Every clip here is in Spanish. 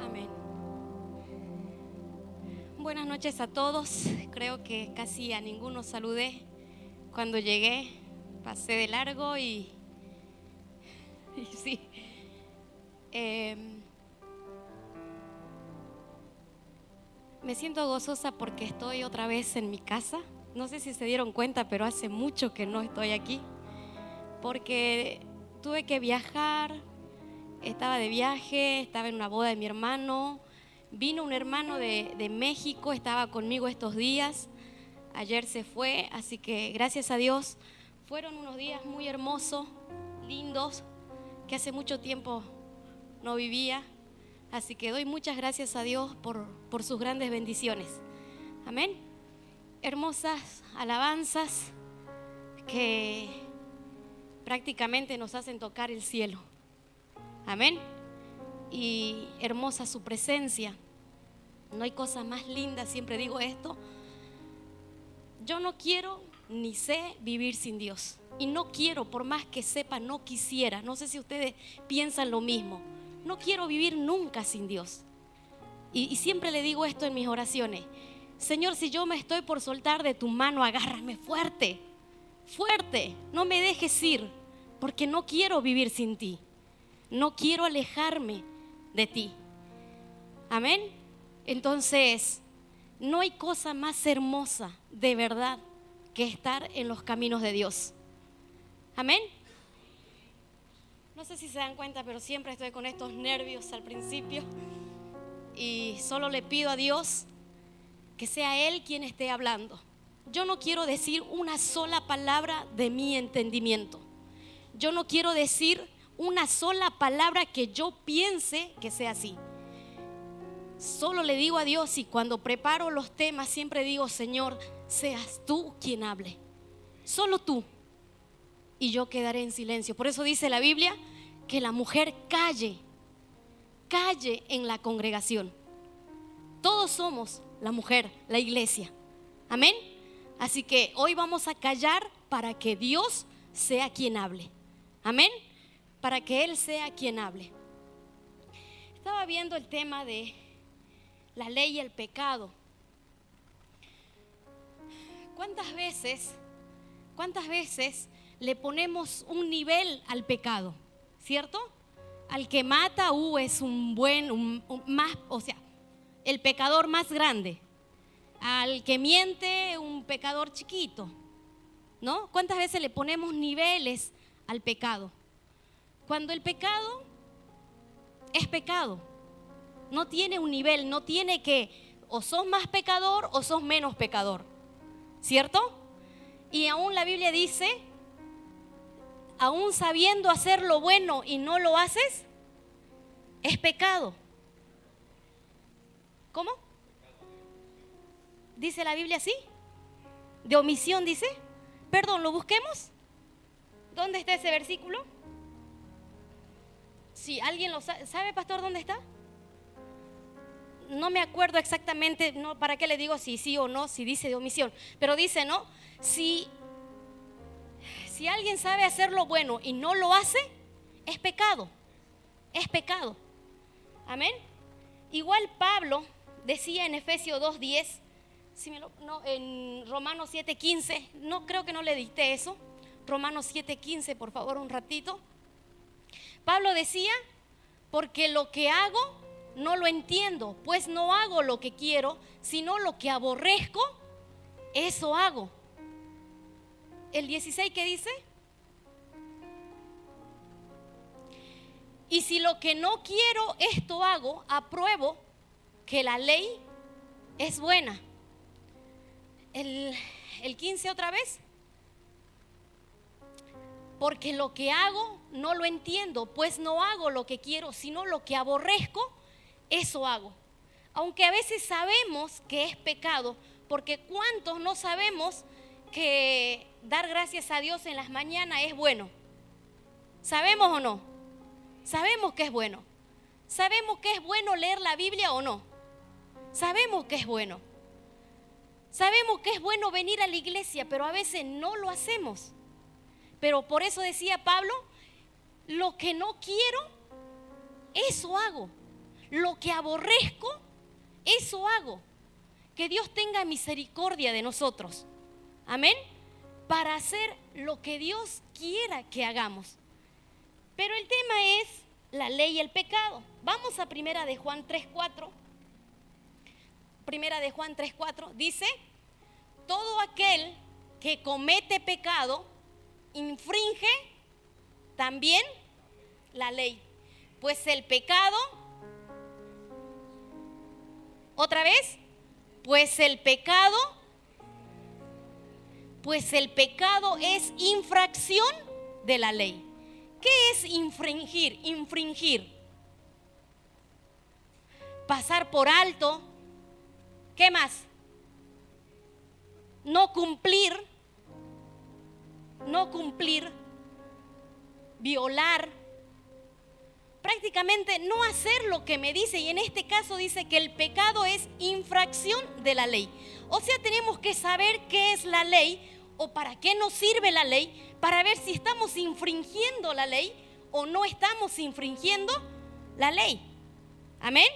Amén. Buenas noches a todos. Creo que casi a ninguno saludé cuando llegué. Pasé de largo y sí. Me siento gozosa porque estoy otra vez en mi casa. No sé si se dieron cuenta, pero hace mucho que no estoy aquí porque tuve que viajar. Estaba de viaje, estaba en una boda de mi hermano. Vino un hermano de México, estaba conmigo estos días. Ayer se fue, así que gracias a Dios fueron unos días muy hermosos, lindos, que hace mucho tiempo no vivía. Así que doy muchas gracias a Dios por sus grandes bendiciones. Amén. Hermosas alabanzas que prácticamente nos hacen tocar el cielo. Amén. Y hermosa su presencia. No hay cosa más linda, siempre digo esto. Yo no quiero ni sé vivir sin Dios. Y no quiero, por más que sepa, no quisiera. No sé si ustedes piensan lo mismo. No quiero vivir nunca sin Dios. Y siempre le digo esto en mis oraciones. Señor, si yo me estoy por soltar de tu mano, agárrame fuerte, fuerte. No me dejes ir, porque no quiero vivir sin ti. No quiero alejarme de ti. Amén. Entonces, no hay cosa más hermosa de verdad que estar en los caminos de Dios. Amén. No sé si se dan cuenta, pero siempre estoy con estos nervios al principio. Y solo le pido a Dios que sea Él quien esté hablando. Yo no quiero decir una sola palabra de mi entendimiento. Yo no quiero decir una sola palabra que yo piense que sea así. Solo le digo a Dios, y cuando preparo los temas siempre digo: Señor, seas tú quien hable, solo tú, y yo quedaré en silencio. Por eso dice la Biblia que la mujer calle en la congregación. Todos somos la mujer, la iglesia. Amén. Así que hoy vamos a callar para que Dios sea quien hable. Amén. Para que Él sea quien hable. Estaba viendo el tema de la ley y el pecado. ¿Cuántas veces le ponemos un nivel al pecado? ¿Cierto? Al que mata, es el pecador más grande. Al que miente, un pecador chiquito. ¿No? ¿Cuántas veces le ponemos niveles al pecado? Cuando el pecado es pecado, no tiene un nivel, no tiene que o sos más pecador o sos menos pecador, ¿cierto? Y aún la Biblia dice, aún sabiendo hacer lo bueno y no lo haces, es pecado. ¿Cómo? ¿Dice la Biblia así? ¿De omisión dice? Perdón, ¿lo busquemos? ¿Dónde está ese versículo? Si alguien lo sabe, pastor, ¿dónde está? No me acuerdo exactamente, no, ¿para qué le digo si sí o no, si dice de omisión? Pero dice, ¿no? Si alguien sabe hacer lo bueno y no lo hace, es pecado. Es pecado. Amén. Igual Pablo decía en Efesios 2:10, en Romanos 7:15, no creo que no le dicté eso. Romanos 7:15, por favor, un ratito. Pablo decía: porque lo que hago no lo entiendo, pues no hago lo que quiero, sino lo que aborrezco, eso hago. El 16, ¿qué dice? Y si lo que no quiero, esto hago, apruebo que la ley es buena. El 15 otra vez. Porque lo que hago no lo entiendo, pues no hago lo que quiero, sino lo que aborrezco, eso hago. Aunque a veces sabemos que es pecado, porque ¿cuántos no sabemos que dar gracias a Dios en las mañanas es bueno? ¿Sabemos o no? Sabemos que es bueno. ¿Sabemos que es bueno leer la Biblia o no? Sabemos que es bueno. Sabemos que es bueno venir a la iglesia, pero a veces no lo hacemos. Pero por eso decía Pablo: lo que no quiero, eso hago. Lo que aborrezco, eso hago. Que Dios tenga misericordia de nosotros. Amén. Para hacer lo que Dios quiera que hagamos. Pero el tema es la ley y el pecado. Vamos a Primera de Juan 3:4. Primera de Juan 3:4 dice: todo aquel que comete pecado infringe también la ley. Pues el pecado, otra vez, pues el pecado es infracción de la ley. ¿Qué es infringir? Infringir. Pasar por alto. ¿Qué más? No cumplir. Violar. Prácticamente no hacer lo que me dice, y en este caso dice que el pecado es infracción de la ley. O sea, tenemos que saber qué es la ley o para qué nos sirve la ley, para ver si estamos infringiendo la ley o no estamos infringiendo la ley. Amén.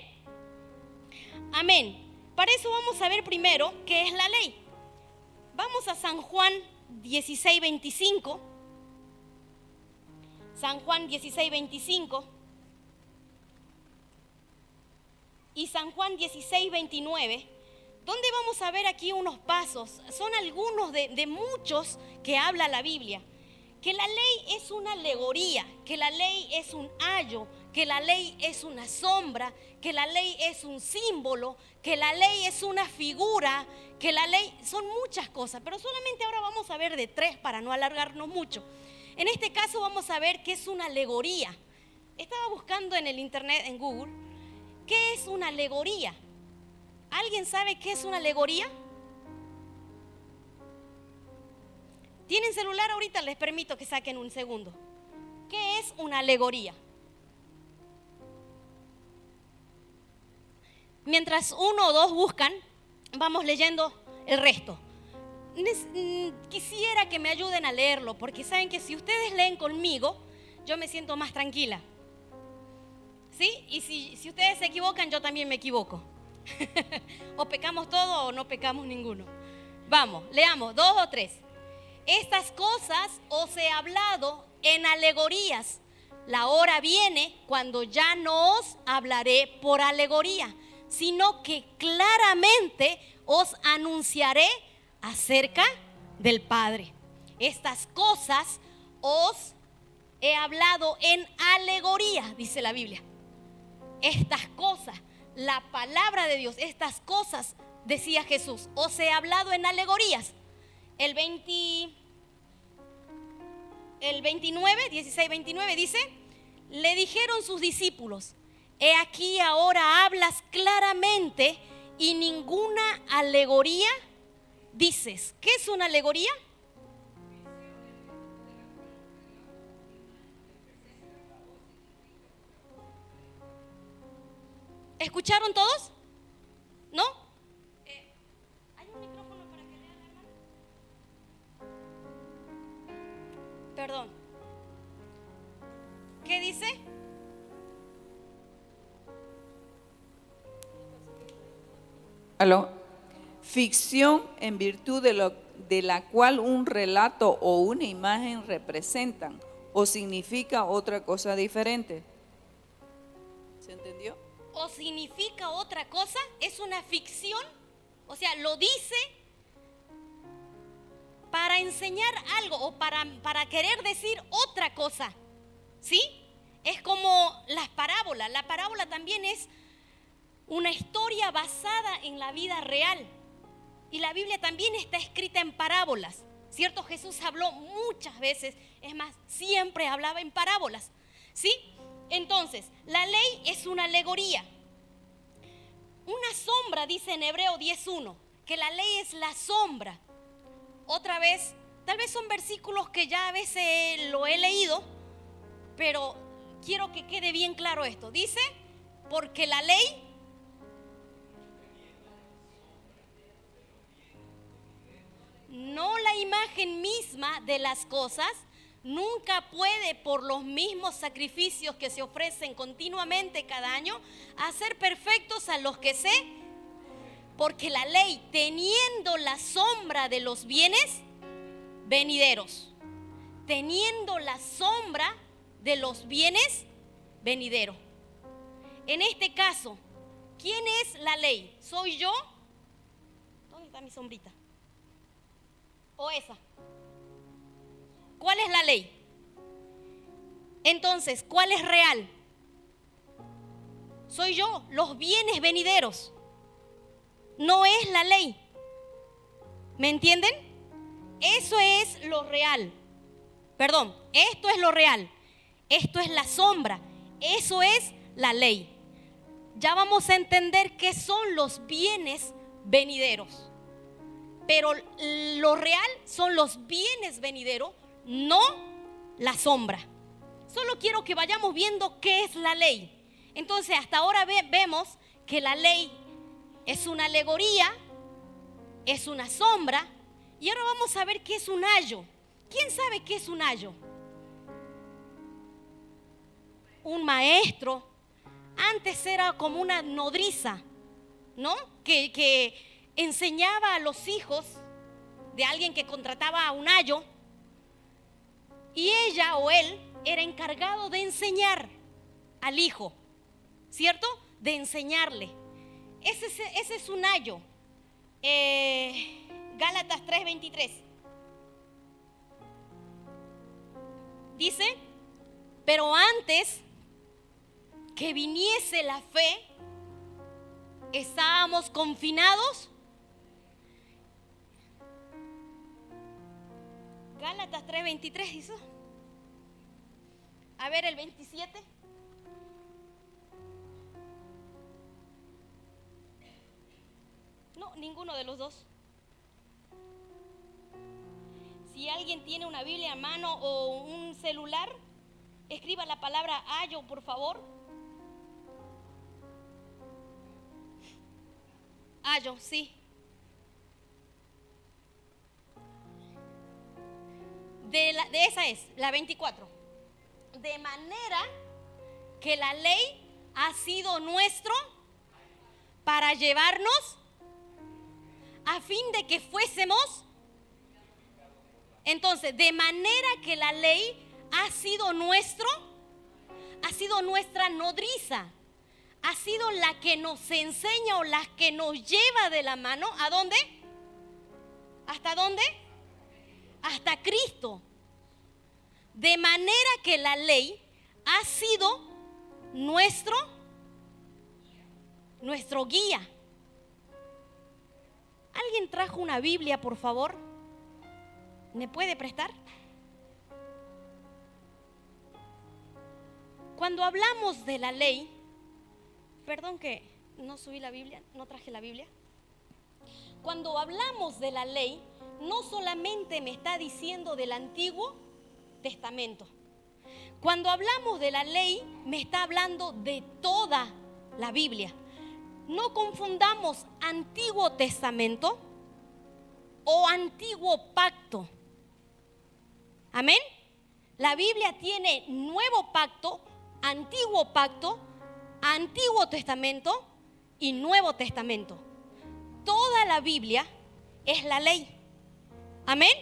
Amén. Para eso vamos a ver primero qué es la ley. Vamos a San Juan 16:25. San Juan 16:25 y San Juan 16:29, donde vamos a ver aquí unos pasos. Son algunos de muchos que habla la Biblia. Que la ley es una alegoría, que la ley es un ayo, que la ley es una sombra, que la ley es un símbolo, que la ley es una figura, que la ley son muchas cosas, pero solamente ahora vamos a ver de 3 para no alargarnos mucho. En este caso vamos a ver qué es una alegoría. Estaba buscando en el internet, en Google, ¿qué es una alegoría? ¿Alguien sabe qué es una alegoría? ¿Tienen celular ahorita? Les permito que saquen un segundo. ¿Qué es una alegoría? Mientras uno o dos buscan, vamos leyendo el resto. Quisiera que me ayuden a leerlo, porque saben que si ustedes leen conmigo, yo me siento más tranquila. ¿Sí? Y si ustedes se equivocan, yo también me equivoco. O pecamos todos o no pecamos ninguno. Vamos, leamos 2 o 3. Estas cosas os he hablado en alegorías. La hora viene cuando ya no os hablaré por alegoría, sino que claramente os anunciaré acerca del Padre. Estas cosas os he hablado en alegoría, dice la Biblia. Estas cosas, la palabra de Dios, estas cosas, decía Jesús, os he hablado en alegorías. El 29, 16-29 dice: le dijeron sus discípulos: he aquí ahora hablas claramente y ninguna alegoría dices. ¿Qué es una alegoría? ¿Escucharon todos? ¿No? ¿Hay un micrófono para que lean, hermano? Perdón. ¿Qué dice? ¿Aló? Ficción en virtud de la cual un relato o una imagen representan o significa otra cosa diferente. ¿Se entendió? O significa otra cosa, es una ficción, o sea, lo dice para enseñar algo o para querer decir otra cosa, ¿sí? Es como las parábolas. La parábola también es una historia basada en la vida real. Y la Biblia también está escrita en parábolas, ¿cierto? Jesús habló muchas veces, es más, siempre hablaba en parábolas, ¿sí? Entonces, la ley es una alegoría. Una sombra, dice en Hebreo 10:1, que la ley es la sombra. Otra vez, tal vez son versículos que ya a veces lo he leído, pero quiero que quede bien claro esto. Dice, porque la ley no la imagen misma de las cosas, nunca puede, por los mismos sacrificios que se ofrecen continuamente cada año, hacer perfectos a los que porque la ley, teniendo la sombra de los bienes venideros, teniendo la sombra de los bienes venideros. En este caso, ¿quién es la ley? ¿Soy yo? ¿Dónde está mi sombrita? ¿O esa? ¿Cuál es la ley? Entonces, ¿cuál es real? Soy yo, los bienes venideros. No es la ley. ¿Me entienden? Eso es lo real. Perdón, esto es lo real. Esto es la sombra. Eso es la ley. Ya vamos a entender qué son los bienes venideros. Pero lo real son los bienes venideros, no la sombra. Solo quiero que vayamos viendo qué es la ley. Entonces, hasta ahora vemos que la ley es una alegoría, es una sombra. Y ahora vamos a ver qué es un ayo. ¿Quién sabe qué es un ayo? Un maestro. Antes era como una nodriza, ¿no? Que enseñaba a los hijos de alguien que contrataba a un ayo. Y ella o él era encargado de enseñar al hijo, ¿cierto? De enseñarle. Ese es un ayo. Gálatas 3:23. Dice, pero antes que viniese la fe, estábamos confinados. Gálatas 3:23 dice. A ver el 27. No, ninguno de los dos. Si alguien tiene una Biblia en mano o un celular, escriba la palabra ayo, por favor. Ayo, sí. De esa es, la 24. De manera que la ley ha sido nuestro para llevarnos a fin de que fuésemos. Entonces, de manera que la ley ha sido nuestra nodriza, ha sido la que nos enseña o la que nos lleva de la mano. ¿A dónde? ¿Hasta dónde? Hasta Cristo. De manera que la ley ha sido nuestro guía. ¿Alguien trajo una Biblia, por favor? ¿Me puede prestar? Cuando hablamos de la ley, perdón que no subí la Biblia, no traje la Biblia. Cuando hablamos de la ley, no solamente me está diciendo del Antiguo Testamento. Cuando hablamos de la ley, me está hablando de toda la Biblia. No confundamos Antiguo Testamento o Antiguo Pacto. Amén. La Biblia tiene Nuevo Pacto, Antiguo Pacto, Antiguo Testamento y Nuevo Testamento. Toda la Biblia es la ley. Amén.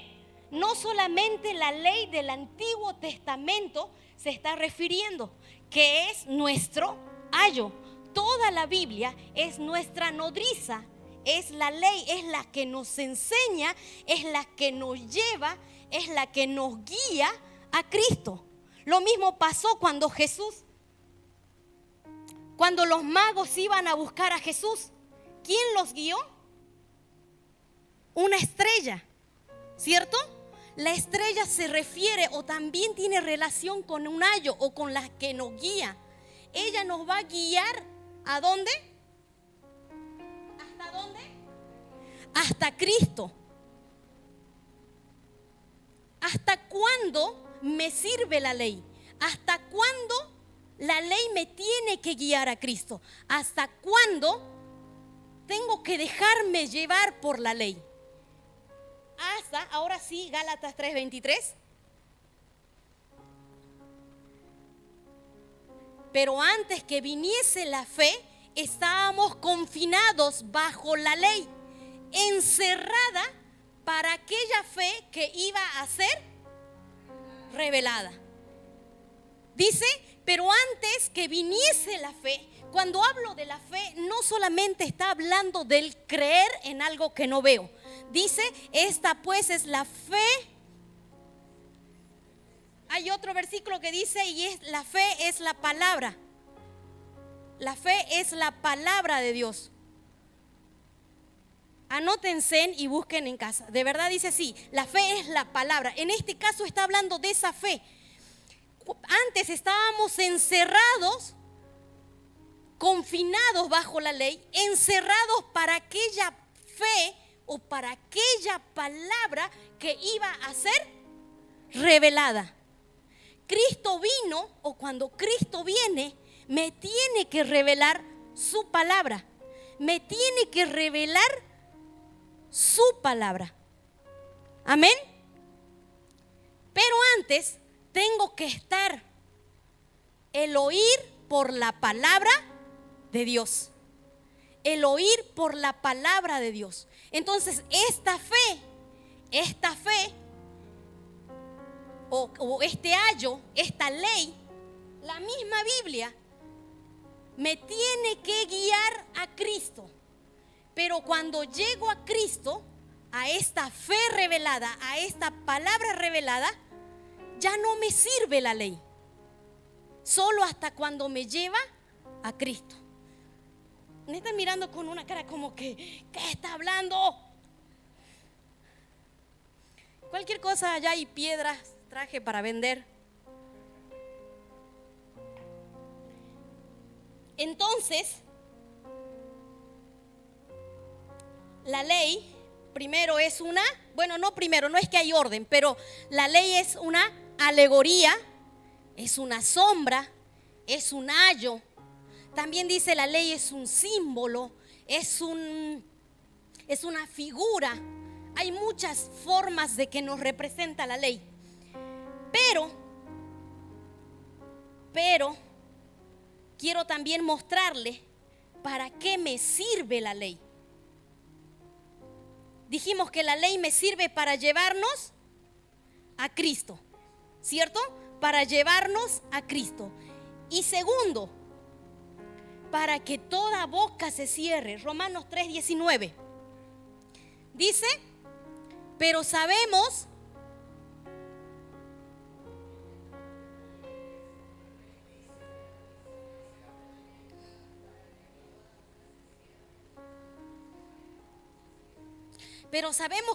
No solamente la ley del Antiguo Testamento se está refiriendo, que es nuestro ayo. Toda la Biblia es nuestra nodriza, es la ley, es la que nos enseña, es la que nos lleva, es la que nos guía a Cristo. Lo mismo pasó cuando los magos iban a buscar a Jesús. ¿Quién los guió? Una estrella, ¿cierto? La estrella se refiere o también tiene relación con un ayo o con la que nos guía. Ella nos va a guiar ¿a dónde? ¿Hasta dónde? Hasta Cristo. ¿Hasta cuándo me sirve la ley? ¿Hasta cuándo la ley me tiene que guiar a Cristo? ¿Hasta cuándo tengo que dejarme llevar por la ley? Hasta, ahora sí, Gálatas 3:23. pero antes que viniese la fe, estábamos confinados bajo la ley, encerrada para aquella fe que iba a ser revelada. Dice, pero antes que viniese la fe. Cuando hablo de la fe, no solamente está hablando del creer en algo que no veo. Dice, esta pues es la fe. Hay otro versículo que dice, la fe es la palabra. La fe es la palabra de Dios. Anótense y busquen en casa. De verdad dice así, la fe es la palabra. En este caso está hablando de esa fe. Antes estábamos encerrados, confinados bajo la ley, encerrados para aquella fe o para aquella palabra que iba a ser revelada. Cristo vino, o cuando Cristo viene, me tiene que revelar su palabra. Me tiene que revelar su palabra. Amén. Pero antes tengo que estar el oír por la palabra de Dios. El oír por la palabra de Dios. Entonces esta fe o este ayo, esta ley, la misma Biblia me tiene que guiar a Cristo. Pero cuando llego a Cristo, a esta fe revelada, a esta palabra revelada, ya no me sirve la ley. Solo hasta cuando me lleva a Cristo. Me están mirando con una cara como que, ¿qué está hablando? Cualquier cosa, allá hay piedras, traje para vender. Entonces, la ley primero es no es que hay orden, pero la ley es una alegoría, es una sombra, es un ayo. También dice la ley es un símbolo, es una figura. Hay muchas formas de que nos representa la ley. Pero quiero también mostrarle para qué me sirve la ley. Dijimos que la ley me sirve para llevarnos a Cristo, ¿cierto? Para llevarnos a Cristo. Y segundo, para que toda boca se cierre. Romanos 3:19 dice, pero sabemos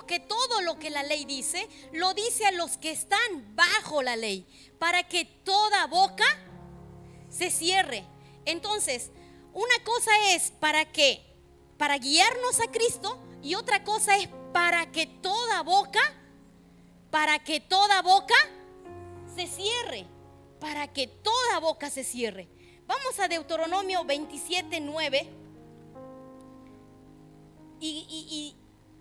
que todo lo que la ley dice, lo dice a los que están bajo la ley, para que toda boca se cierre. Entonces, una cosa es para guiarnos a Cristo, y otra cosa es para que toda boca se cierre, para que toda boca se cierre. Vamos a Deuteronomio 27:9.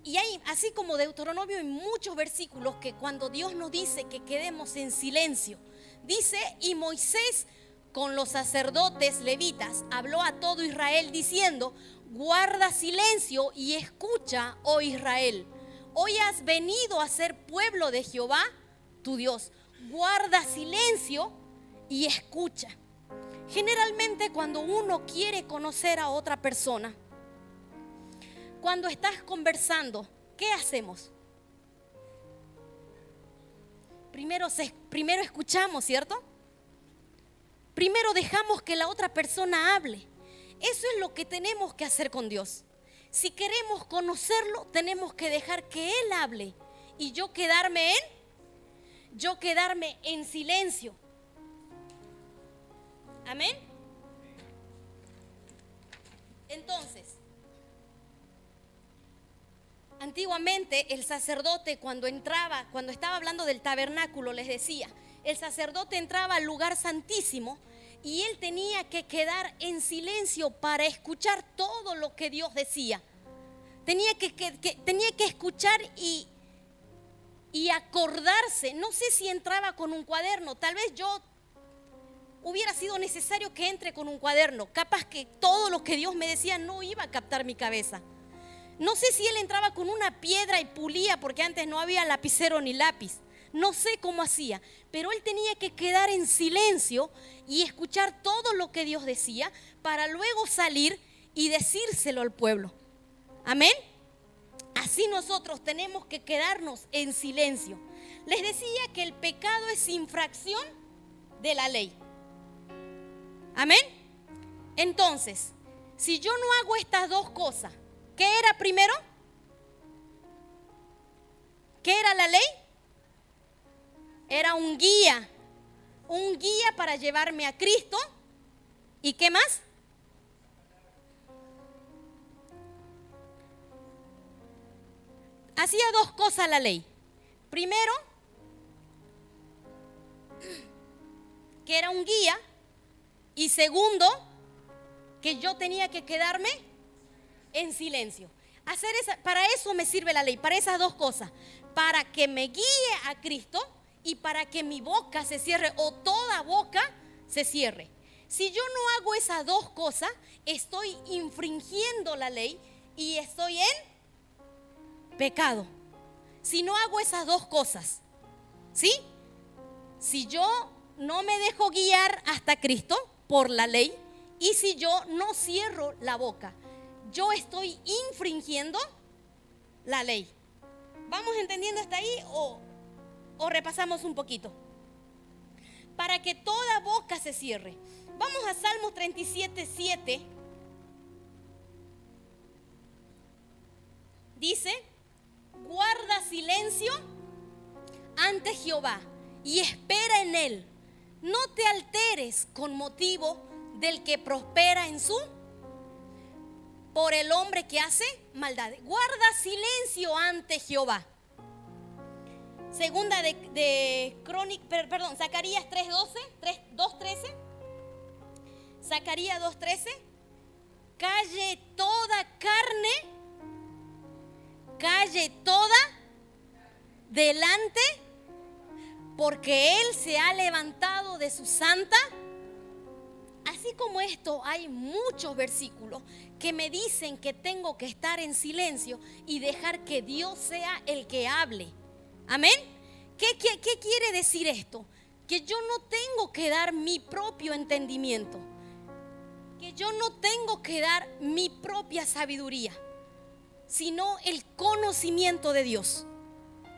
Y hay, así como Deuteronomio, hay muchos versículos que cuando Dios nos dice que quedemos en silencio, dice, y Moisés con los sacerdotes levitas habló a todo Israel diciendo, guarda silencio y escucha, oh Israel. Hoy has venido a ser pueblo de Jehová, tu Dios. Guarda silencio y escucha. Generalmente cuando uno quiere conocer a otra persona, cuando estás conversando, ¿qué hacemos? Primero escuchamos, ¿cierto? Primero dejamos que la otra persona hable. Eso es lo que tenemos que hacer con Dios. Si queremos conocerlo, tenemos que dejar que Él hable y yo quedarme en silencio. Amén. Entonces, antiguamente el sacerdote cuando estaba hablando del tabernáculo, les decía, el sacerdote entraba al lugar santísimo y él tenía que quedar en silencio para escuchar todo lo que Dios decía. Tenía que escuchar y acordarse. No sé si entraba con un cuaderno, tal vez yo hubiera sido necesario que entre con un cuaderno. Capaz que todo lo que Dios me decía no iba a captar mi cabeza. No sé si él entraba con una piedra y pulía, porque antes no había lapicero ni lápiz. No sé cómo hacía, pero él tenía que quedar en silencio y escuchar todo lo que Dios decía para luego salir y decírselo al pueblo. Amén. Así nosotros tenemos que quedarnos en silencio. Les decía que el pecado es infracción de la ley. Amén. Entonces, si yo no hago estas dos cosas, ¿qué era primero? ¿Qué era la ley? Era un guía para llevarme a Cristo. ¿Y qué más? Hacía dos cosas la ley. Primero, que era un guía. Y segundo, que yo tenía que quedarme en silencio. Para eso me sirve la ley, para esas dos cosas. Para que me guíe a Cristo y para que mi boca se cierre o toda boca se cierre. Si yo no hago esas dos cosas, estoy infringiendo la ley y estoy en pecado. Si no hago esas dos cosas, ¿sí? Si yo no me dejo guiar hasta Cristo por la ley y si yo no cierro la boca, yo estoy infringiendo la ley. ¿Vamos entendiendo hasta ahí o repasamos un poquito? Para que toda boca se cierre. Vamos a Salmos 37:7. Dice: guarda silencio ante Jehová y espera en él. No te alteres con motivo del que prospera por el hombre que hace maldad. Guarda silencio ante Jehová. Segunda Zacarías 2:13. Zacarías 2:13. Calle toda carne, calle toda delante, porque Él se ha levantado de su santa. Así como esto, hay muchos versículos que me dicen que tengo que estar en silencio y dejar que Dios sea el que hable. Amén. ¿Qué quiere decir esto? Que yo no tengo que dar mi propio entendimiento, que yo no tengo que dar mi propia sabiduría, sino el conocimiento de Dios.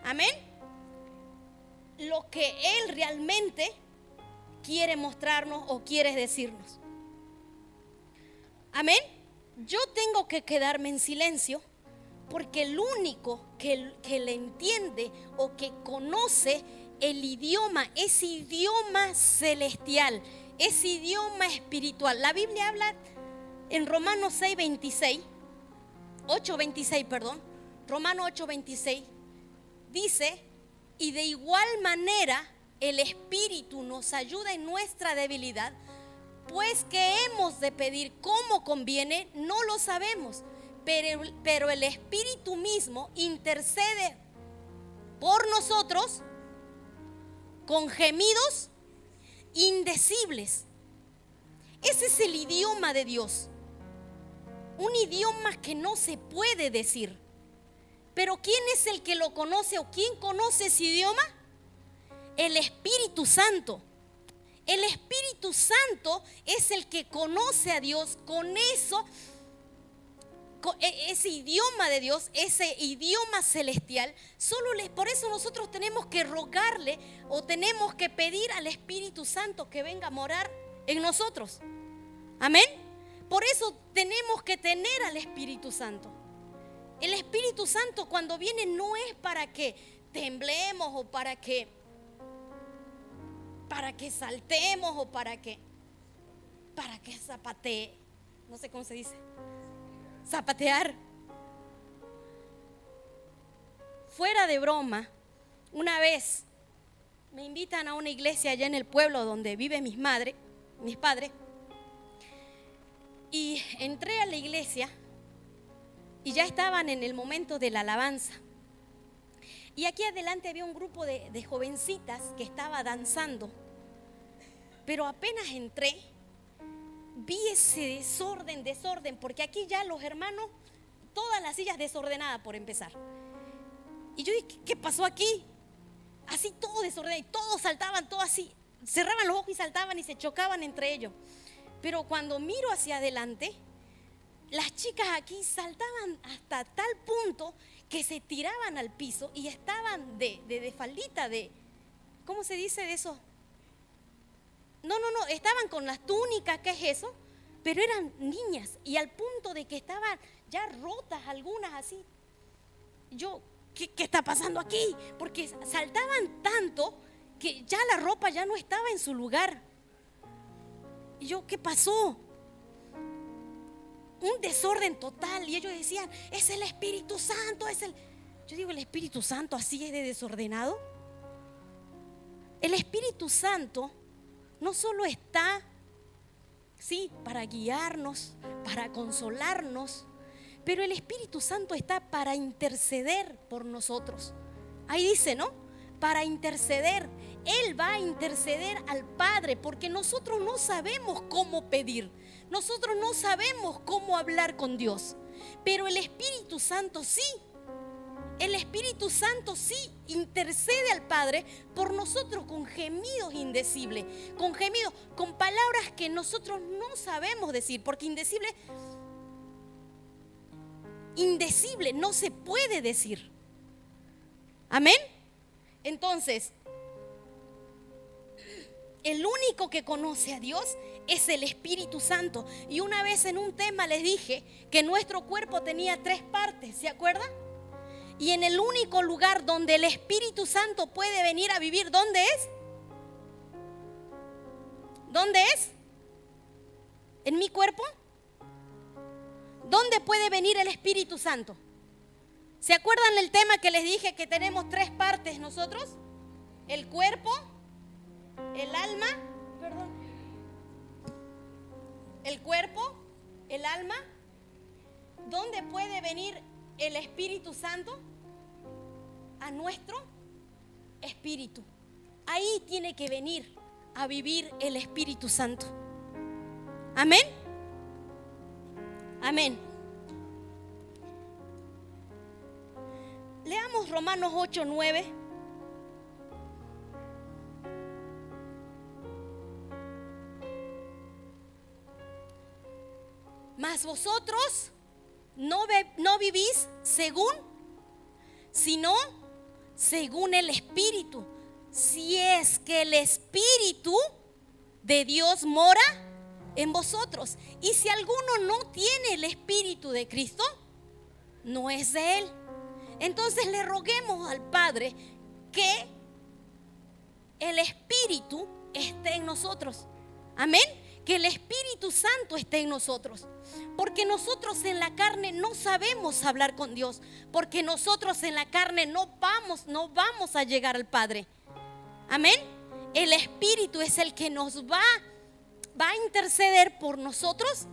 Amén. Lo que Él realmente quiere mostrarnos o quiere decirnos. Amén. Yo tengo que quedarme en silencio porque el único que le entiende o que conoce el idioma, ese idioma celestial, ese idioma espiritual. La Biblia habla en Romanos 8:26, Romanos 8:26, dice: y de igual manera el Espíritu nos ayuda en nuestra debilidad, pues que hemos de pedir como conviene, no lo sabemos, pero el Espíritu mismo intercede por nosotros con gemidos indecibles. Ese es el idioma de Dios, un idioma que no se puede decir. Pero ¿quién es el que lo conoce o quién conoce ese idioma? El Espíritu Santo. El Espíritu Santo es el que conoce a Dios con eso, con ese idioma de Dios, ese idioma celestial. Por eso nosotros tenemos que rogarle o tenemos que pedir al Espíritu Santo que venga a morar en nosotros. Amén. Por eso tenemos que tener al Espíritu Santo. El Espíritu Santo cuando viene no es para que temblemos o para que saltemos o para que zapatee. No sé cómo se dice. Zapatear. Fuera de broma, una vez me invitan a una iglesia allá en el pueblo donde viven mis padres. Y entré a la iglesia y ya estaban en el momento de la alabanza. Y aquí adelante había un grupo de jovencitas que estaba danzando. Pero apenas entré, vi ese desorden, porque aquí ya los hermanos, todas las sillas desordenadas por empezar. Y yo dije, ¿qué pasó aquí? Así todo desordenado, y todos saltaban, todo así, cerraban los ojos y saltaban y se chocaban entre ellos. Pero cuando miro hacia adelante, las chicas aquí saltaban hasta tal punto que se tiraban al piso y estaban de faldita, ¿cómo se dice de eso? No, estaban con las túnicas, ¿qué es eso? Pero eran niñas y al punto de que estaban ya rotas algunas así. Yo, ¿qué está pasando aquí? Porque saltaban tanto que ya la ropa ya no estaba en su lugar. Y yo, ¿qué pasó? Un desorden total. Y ellos decían, es el Espíritu Santo, Yo digo, ¿el Espíritu Santo así es de desordenado? El Espíritu Santo no solo está, sí, para guiarnos, para consolarnos, pero el Espíritu Santo está para interceder por nosotros. Ahí dice, ¿no? Para interceder. Él va a interceder al Padre, porque nosotros no sabemos cómo pedir, nosotros no sabemos cómo hablar con Dios, pero el Espíritu Santo sí. El Espíritu Santo sí intercede al Padre por nosotros con gemidos indecibles, con gemidos, con palabras que nosotros no sabemos decir, porque indecible no se puede decir. Amén. Entonces, el único que conoce a Dios es el Espíritu Santo. Y una vez en un tema les dije que nuestro cuerpo tenía 3 partes, ¿se acuerdan? Y en el único lugar donde el Espíritu Santo puede venir a vivir, ¿dónde es? ¿Dónde es? ¿En mi cuerpo? ¿Dónde puede venir el Espíritu Santo? ¿Se acuerdan del tema que les dije que tenemos 3 partes nosotros? El cuerpo, el alma, el cuerpo, el alma. ¿Dónde puede venir el Espíritu Santo? A nuestro espíritu. Ahí tiene que venir a vivir el Espíritu Santo. Amén. Amén. Leamos Romanos 8:9. Mas vosotros no vivís sino según el Espíritu, si es que el Espíritu de Dios mora en vosotros. Y si alguno no tiene el Espíritu de Cristo, no es de Él. Entonces le roguemos al Padre que el Espíritu esté en nosotros. Amén. Que el Espíritu Santo esté en nosotros. Porque nosotros en la carne no sabemos hablar con Dios. Porque nosotros en la carne no vamos a llegar al Padre. Amén. El Espíritu es el que nos va a interceder por nosotros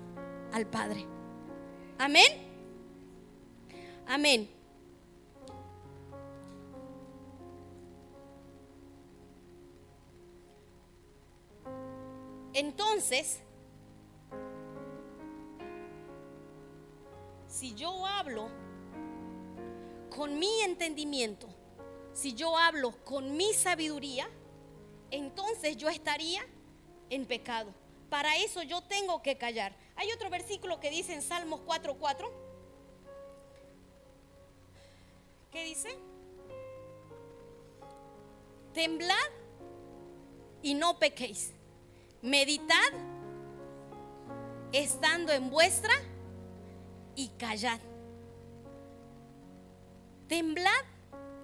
al Padre. Amén. Amén. Entonces, si yo hablo con mi entendimiento, si yo hablo con mi sabiduría, entonces yo estaría en pecado. Para eso yo tengo que callar. Hay otro versículo que dice en Salmos 4:4. ¿Qué dice? Temblad y no pequéis. Meditad estando en vuestra y callad. Temblad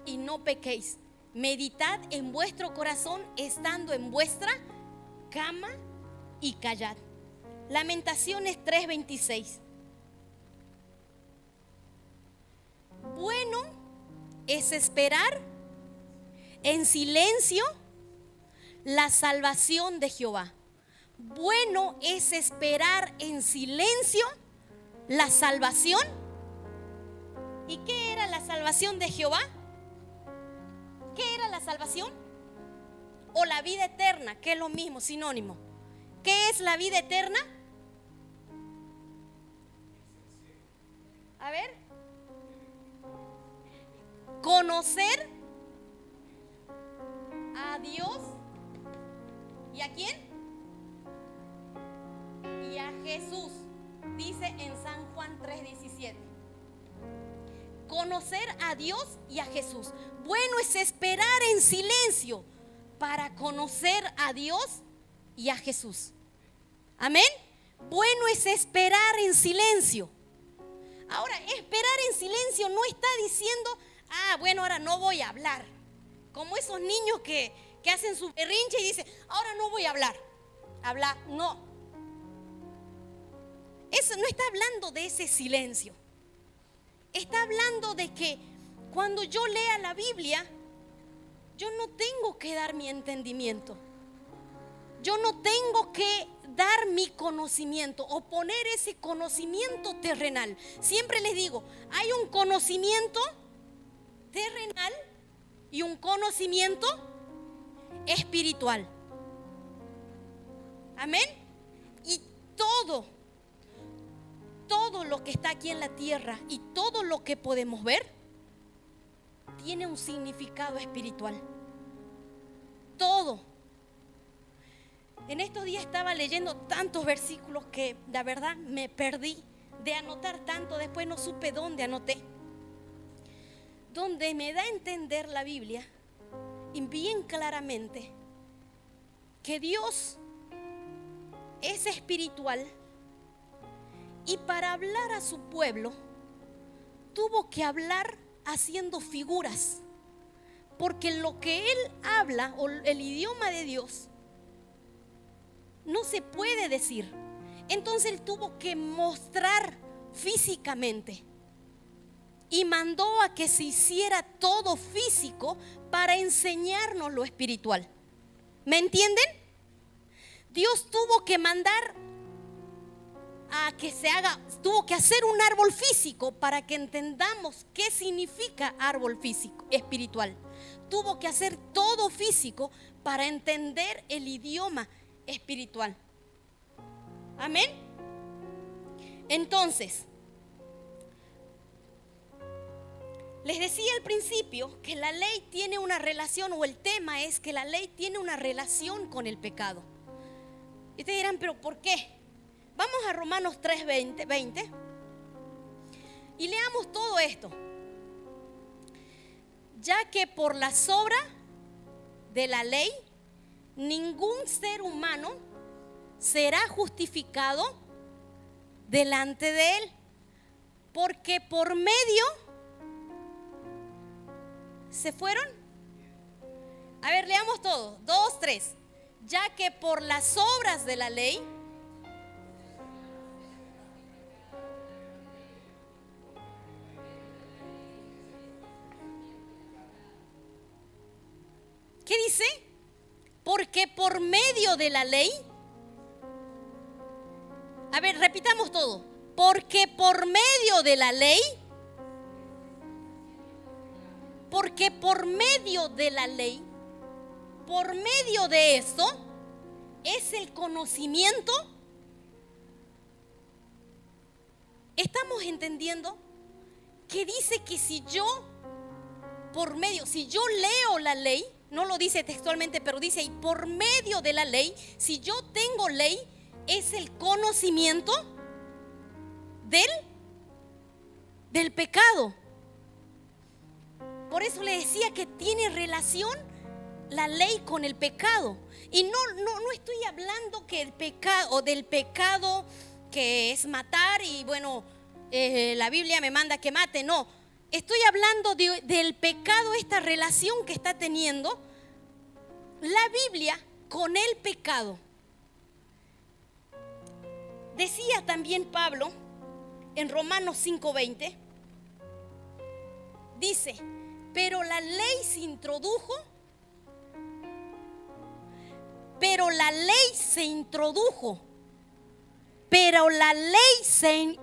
y no pequéis. Meditad en vuestro corazón estando en vuestra cama y callad. Lamentaciones 3:26. Bueno es esperar en silencio la salvación de Jehová. Bueno es esperar en silencio la salvación. ¿Y qué era la salvación de Jehová? ¿Qué era la salvación? o la vida eterna, que es lo mismo, sinónimo. ¿Qué es la vida eterna? A ver. Conocer a Dios. ¿Y a quién? Y a Jesús. Dice en San Juan 3:17. Conocer a Dios y a Jesús. Bueno es esperar en silencio para conocer a Dios y a Jesús. Amén. Bueno es esperar en silencio. Ahora, esperar en silencio no está diciendo, bueno, ahora no voy a hablar. Como esos niños que hacen su berrinche y dicen, ahora no voy a hablar. Habla, no. Eso no está hablando de ese silencio. Está hablando de que cuando yo lea la Biblia, yo no tengo que dar mi entendimiento. Yo no tengo que dar mi conocimiento o poner ese conocimiento terrenal. Siempre les digo, hay un conocimiento terrenal y un conocimiento espiritual. Amén. Y todo lo que está aquí en la tierra y todo lo que podemos ver tiene un significado espiritual. Todo. En estos días estaba leyendo tantos versículos que la verdad me perdí de anotar tanto, después no supe dónde anoté. Donde me da a entender la Biblia y bien claramente que Dios es espiritual y para hablar a su pueblo tuvo que hablar haciendo figuras, porque lo que Él habla o el idioma de Dios no se puede decir. Entonces Él tuvo que mostrar físicamente y mandó a que se hiciera todo físico para enseñarnos lo espiritual. ¿Me entienden? Dios tuvo que mandar a que se haga, tuvo que hacer un árbol físico para que entendamos qué significa árbol físico, espiritual. Tuvo que hacer todo físico para entender el idioma espiritual. Amén. Entonces, les decía al principio que la ley tiene una relación, o el tema es que la ley tiene una relación con el pecado. Y ustedes dirán, ¿pero por qué? Vamos a Romanos 3:20 y leamos todo esto. Ya que por la obra de la ley ningún ser humano será justificado delante de él, porque por medio se fueron. A ver, leamos todo. 2, 3. Ya que por las obras de la ley ¿qué dice? Porque por medio de la ley. A ver, repitamos todo. Porque por medio de la ley. Porque por medio de la ley, por medio de esto, es el conocimiento. Estamos entendiendo que dice que si yo, si yo leo la ley, no lo dice textualmente, pero dice, y por medio de la ley, si yo tengo ley, es el conocimiento del pecado. Por eso le decía que tiene relación la ley con el pecado. Y no estoy hablando que el pecado, o del pecado que es matar y bueno, la Biblia me manda que mate, no. Estoy hablando del pecado, esta relación que está teniendo la Biblia con el pecado. Decía también Pablo en Romanos 5:20, dice, pero la ley se introdujo, pero la ley se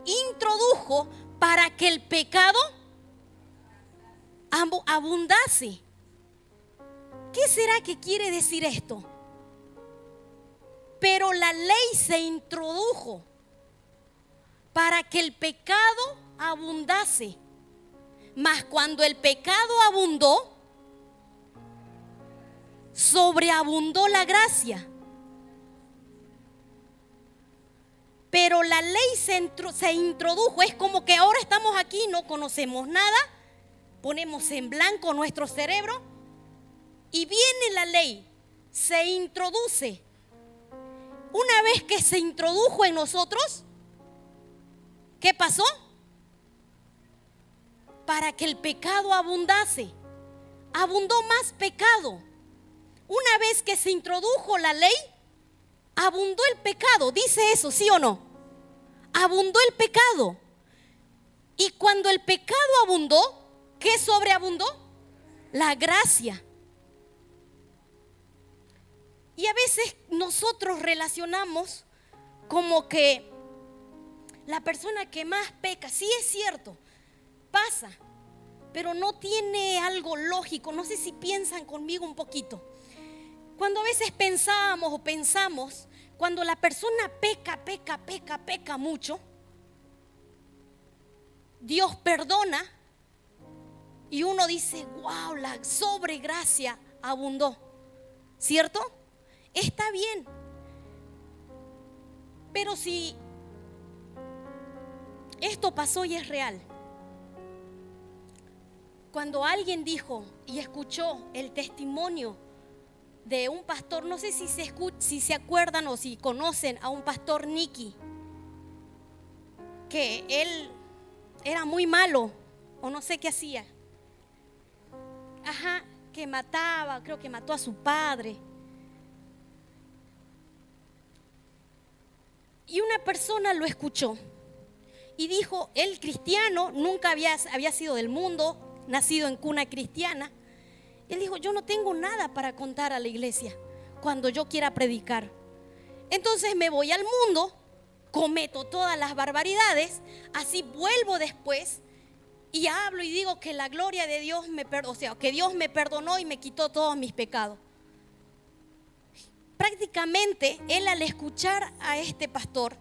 introdujo para que el pecado abundase. ¿Qué será que quiere decir esto? Pero la ley se introdujo para que el pecado abundase. Mas cuando el pecado abundó, sobreabundó la gracia. Pero la ley se introdujo. Es como que ahora estamos aquí, no conocemos nada, ponemos en blanco nuestro cerebro y viene la ley, se introduce. Una vez que se introdujo en nosotros, ¿qué pasó? Para que el pecado abundase. Abundó más pecado. Una vez que se introdujo la ley, abundó el pecado. ¿Dice eso, sí o no? Abundó el pecado. Y cuando el pecado abundó, ¿qué sobreabundó? La gracia. Y a veces nosotros relacionamos como que la persona que más peca, sí es cierto, pasa, pero no tiene algo lógico. No sé si piensan conmigo un poquito. Cuando a veces pensamos, cuando la persona peca mucho, Dios perdona y uno dice, wow, la sobregracia abundó, ¿cierto? Está bien, pero si esto pasó y es real, cuando alguien dijo y escuchó el testimonio de un pastor, no sé si se acuerdan o si conocen a un pastor Nicky, que él era muy malo o no sé qué hacía, que mataba, creo que mató a su padre. Y una persona lo escuchó y dijo, él cristiano, nunca había sido del mundo, nacido en cuna cristiana. Él dijo, yo no tengo nada para contar a la iglesia cuando yo quiera predicar. Entonces me voy al mundo, cometo todas las barbaridades, así vuelvo después y hablo y digo que la gloria de Dios que Dios me perdonó y me quitó todos mis pecados. Prácticamente él, al escuchar a este pastor,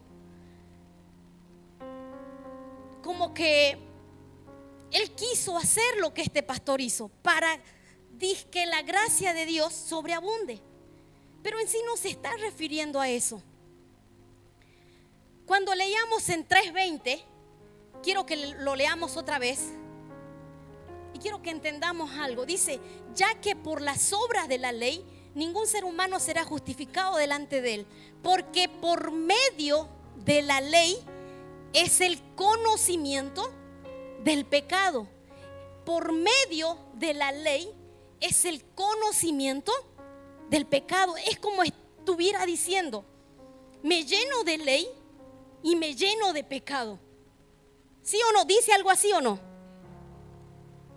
como que él quiso hacer lo que este pastor hizo para que la gracia de Dios sobreabunde. Pero en sí no se está refiriendo a eso. Cuando leíamos en 3:20, quiero que lo leamos otra vez y quiero que entendamos algo. Dice, ya que por las obras de la ley ningún ser humano será justificado delante de él, porque por medio de la ley es el conocimiento del pecado. Por medio de la ley es el conocimiento del pecado. Es como estuviera diciendo, me lleno de ley y me lleno de pecado. ¿Sí o no? ¿Dice algo así o no?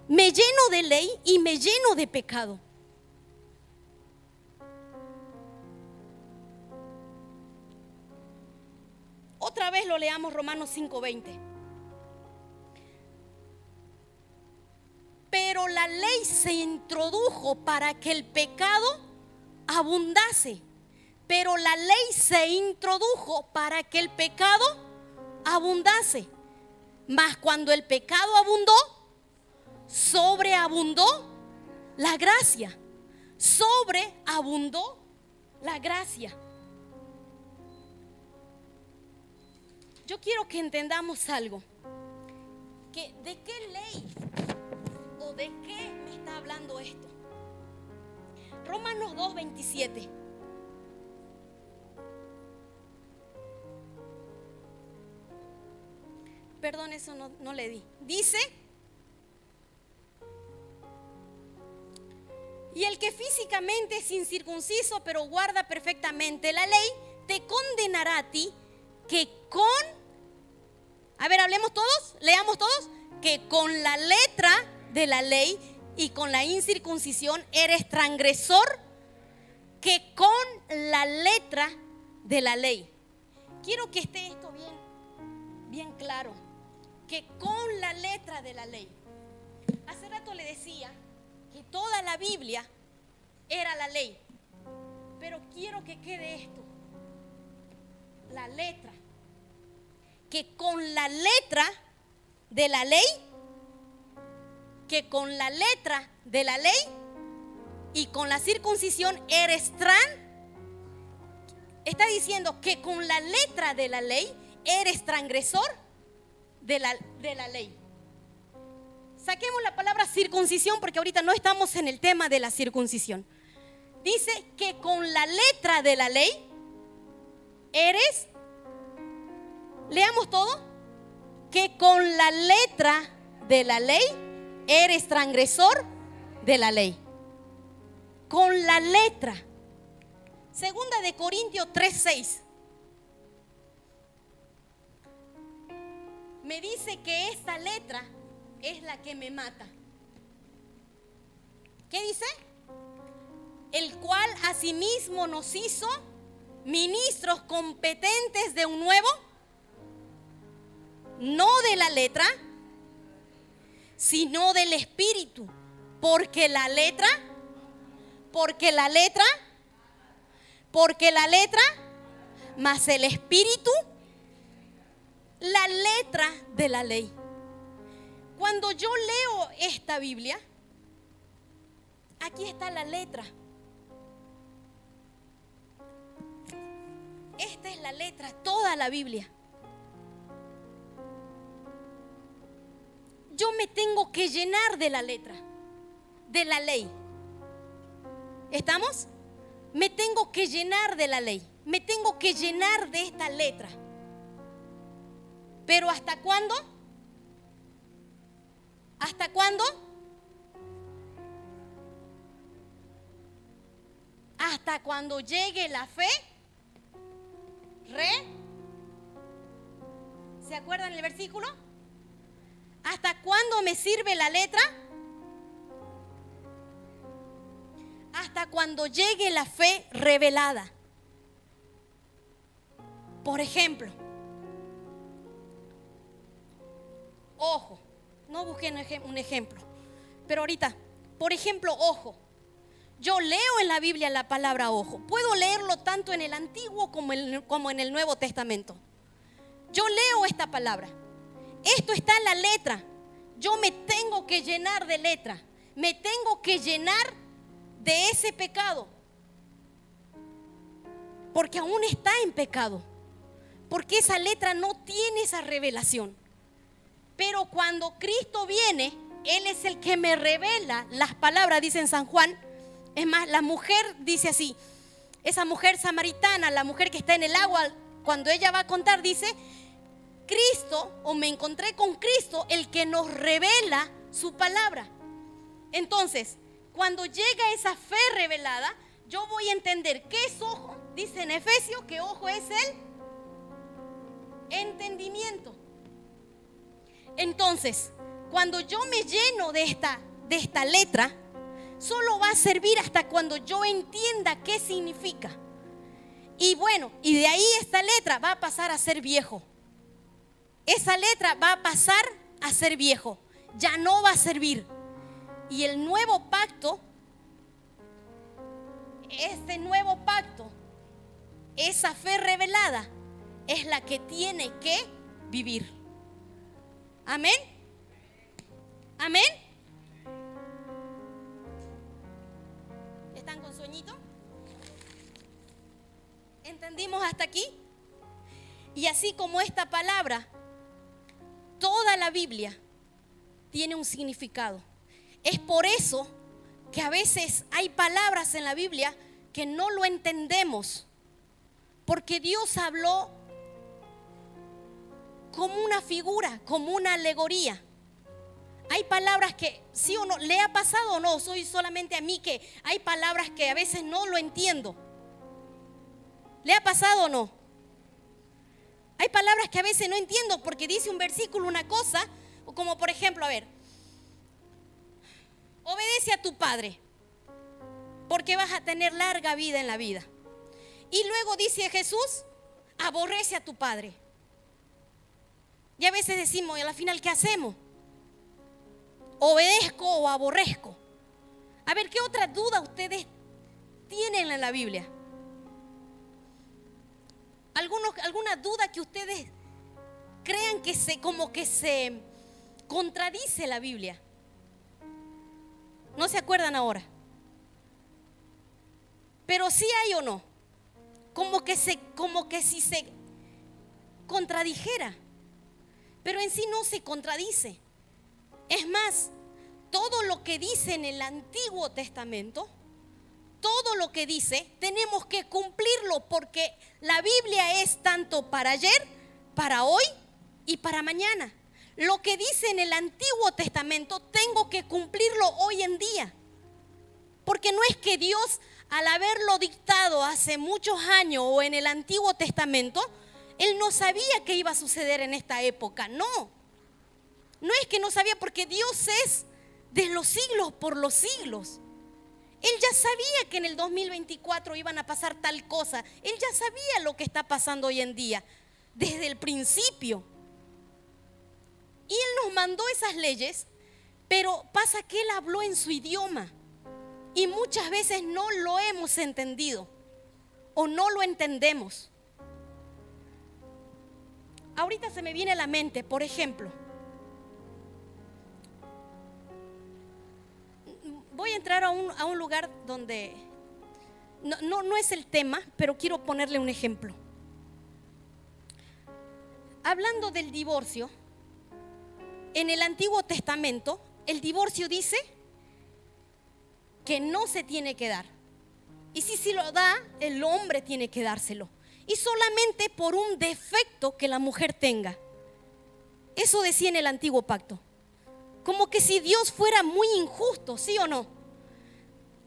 Me lleno de ley y me lleno de pecado. Otra vez lo leamos, Romanos 5:20. Pero la ley se introdujo para que el pecado abundase. Pero la ley se introdujo para que el pecado abundase. Mas cuando el pecado abundó, sobreabundó la gracia. Sobreabundó la gracia. Yo quiero que entendamos algo. Que ¿de qué ley o de qué me está hablando esto? Romanos 2:27. Perdón, eso no le di. Dice, y el que físicamente es incircunciso pero guarda perfectamente la ley, te condenará a ti, que hablemos todos, leamos todos, que con la letra de la ley y con la incircuncisión eres transgresor, que con la letra de la ley. Quiero que esté esto bien claro, que con la letra de la ley. Hace rato le decía que toda la Biblia era la ley. Pero quiero que quede esto. La letra. Que con la letra de la ley, y con la circuncisión eres está diciendo que con la letra de la ley eres transgresor de la ley. Saquemos la palabra circuncisión porque ahorita no estamos en el tema de la circuncisión. Dice que con la letra de la ley eres, leamos todo, que con la letra de la ley eres transgresor de la ley. Con la letra. Segunda de Corintios 3:6. Me dice que esta letra es la que me mata. ¿Qué dice? El cual asimismo nos hizo ministros competentes de un nuevo, no de la letra, sino del Espíritu. Porque la letra, más el Espíritu, la letra de la ley. Cuando yo leo esta Biblia, aquí está la letra. Esta es la letra, toda la Biblia. Yo me tengo que llenar de la letra, de la ley. ¿Estamos? Me tengo que llenar de la ley. Me tengo que llenar de esta letra. Pero ¿hasta cuándo? ¿Hasta cuándo? Hasta cuando llegue la fe. ¿Se acuerdan el versículo? ¿Hasta cuándo me sirve la letra? Hasta cuando llegue la fe revelada. Por ejemplo, ojo, no busqué un ejemplo, pero ahorita, por ejemplo, ojo. Yo leo en la Biblia la palabra ojo. Puedo leerlo tanto en el Antiguo como en el Nuevo Testamento. Yo leo esta palabra. Esto está en la letra. Yo me tengo que llenar de letra. Me tengo que llenar de ese pecado. Porque aún está en pecado. Porque esa letra no tiene esa revelación. Pero cuando Cristo viene, Él es el que me revela las palabras, dice en San Juan. Es más, la mujer dice así, esa mujer samaritana, la mujer que está en el agua, cuando ella va a contar, dice, Cristo, o me encontré con Cristo, el que nos revela su palabra. Entonces, cuando llega esa fe revelada, yo voy a entender qué es ojo. Dice en Efesios que ojo es el entendimiento. Entonces, cuando yo me lleno de esta letra, solo va a servir hasta cuando yo entienda qué significa. Y bueno, y de ahí esta letra va a pasar a ser viejo. Esa letra va a pasar a ser viejo. Ya no va a servir. Y el nuevo pacto, este nuevo pacto, esa fe revelada, es la que tiene que vivir. Amén. Amén. ¿Están con sueñito? ¿Entendimos hasta aquí? Y así como esta palabra, toda la Biblia tiene un significado. Es por eso que a veces hay palabras en la Biblia que no lo entendemos, porque Dios habló como una figura, como una alegoría. Hay palabras que sí o no, ¿le ha pasado o no? Soy solamente a mí que hay palabras que a veces no lo entiendo. ¿Le ha pasado o no? Hay palabras que a veces no entiendo porque dice un versículo una cosa, o como por ejemplo, a ver, obedece a tu padre porque vas a tener larga vida en la vida. Y luego dice Jesús, aborrece a tu padre. Y a veces decimos, ¿y al final qué hacemos? ¿Obedezco o aborrezco? A ver, ¿qué otra duda ustedes tienen en la Biblia? ¿Alguna duda que ustedes crean que como que se contradice la Biblia? ¿No se acuerdan ahora? Pero sí hay o no. Como que si se contradijera. Pero en sí no se contradice. Es más, todo lo que dice en el Antiguo Testamento, todo lo que dice, tenemos que cumplirlo, porque la Biblia es tanto para ayer, para hoy y para mañana. Lo que dice en el Antiguo Testamento, tengo que cumplirlo hoy en día. Porque no es que Dios, al haberlo dictado hace muchos años o en el Antiguo Testamento, Él no sabía que iba a suceder en esta época. No es que no sabía, porque Dios es de los siglos por los siglos. Él ya sabía que en el 2024 iban a pasar tal cosa. Él ya sabía lo que está pasando hoy en día, desde el principio. Y Él nos mandó esas leyes, pero pasa que Él habló en su idioma. Y muchas veces no lo hemos entendido o no lo entendemos. Ahorita se me viene a la mente, por ejemplo, voy a entrar a un lugar donde no es el tema, pero quiero ponerle un ejemplo. Hablando del divorcio, en el Antiguo Testamento, el divorcio dice que no se tiene que dar. Y si lo da, el hombre tiene que dárselo. Y solamente por un defecto que la mujer tenga. Eso decía en el Antiguo Pacto. Como que si Dios fuera muy injusto, ¿sí o no?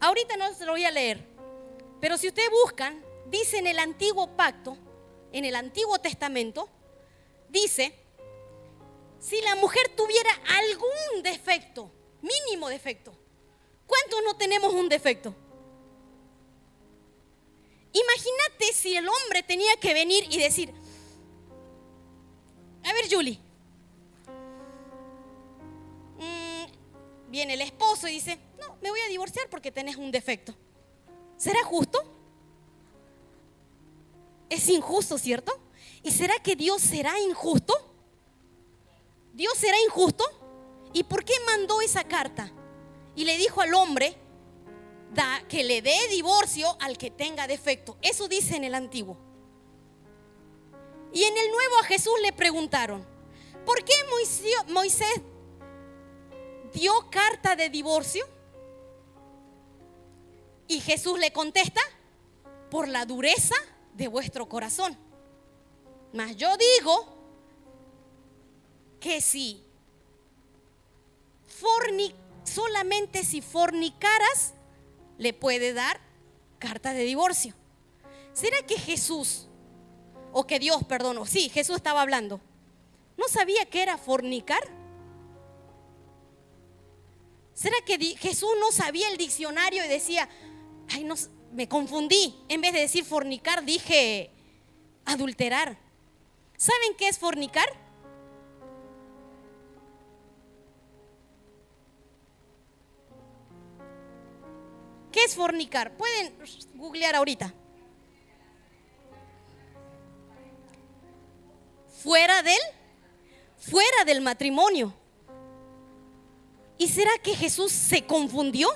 Ahorita no se lo voy a leer. Pero si ustedes buscan, dice en el Antiguo Pacto, en el Antiguo Testamento, dice, si la mujer tuviera algún defecto, mínimo defecto, ¿cuántos no tenemos un defecto? Imagínate si el hombre tenía que venir y decir, a ver, Julie, viene el esposo y dice, no, me voy a divorciar porque tenés un defecto. ¿Será justo? Es injusto, ¿cierto? ¿Y será que Dios será injusto? ¿Dios será injusto? ¿Y por qué mandó esa carta? Y le dijo al hombre que le dé divorcio al que tenga defecto. Eso dice en el Antiguo. Y en el Nuevo a Jesús le preguntaron, ¿por qué Moisés dio carta de divorcio? Y Jesús le contesta, por la dureza de vuestro corazón. Mas yo digo que si solamente si fornicaras, le puede dar carta de divorcio. ¿Será que Jesús, o que Dios, perdón, sí, Jesús estaba hablando, no sabía qué era fornicar? ¿Será que Jesús no sabía el diccionario y decía, ay, no, me confundí, en vez de decir fornicar dije adulterar? ¿Saben qué es fornicar? ¿Qué es fornicar? Pueden googlear ahorita. Fuera del matrimonio. ¿Y será que Jesús se confundió?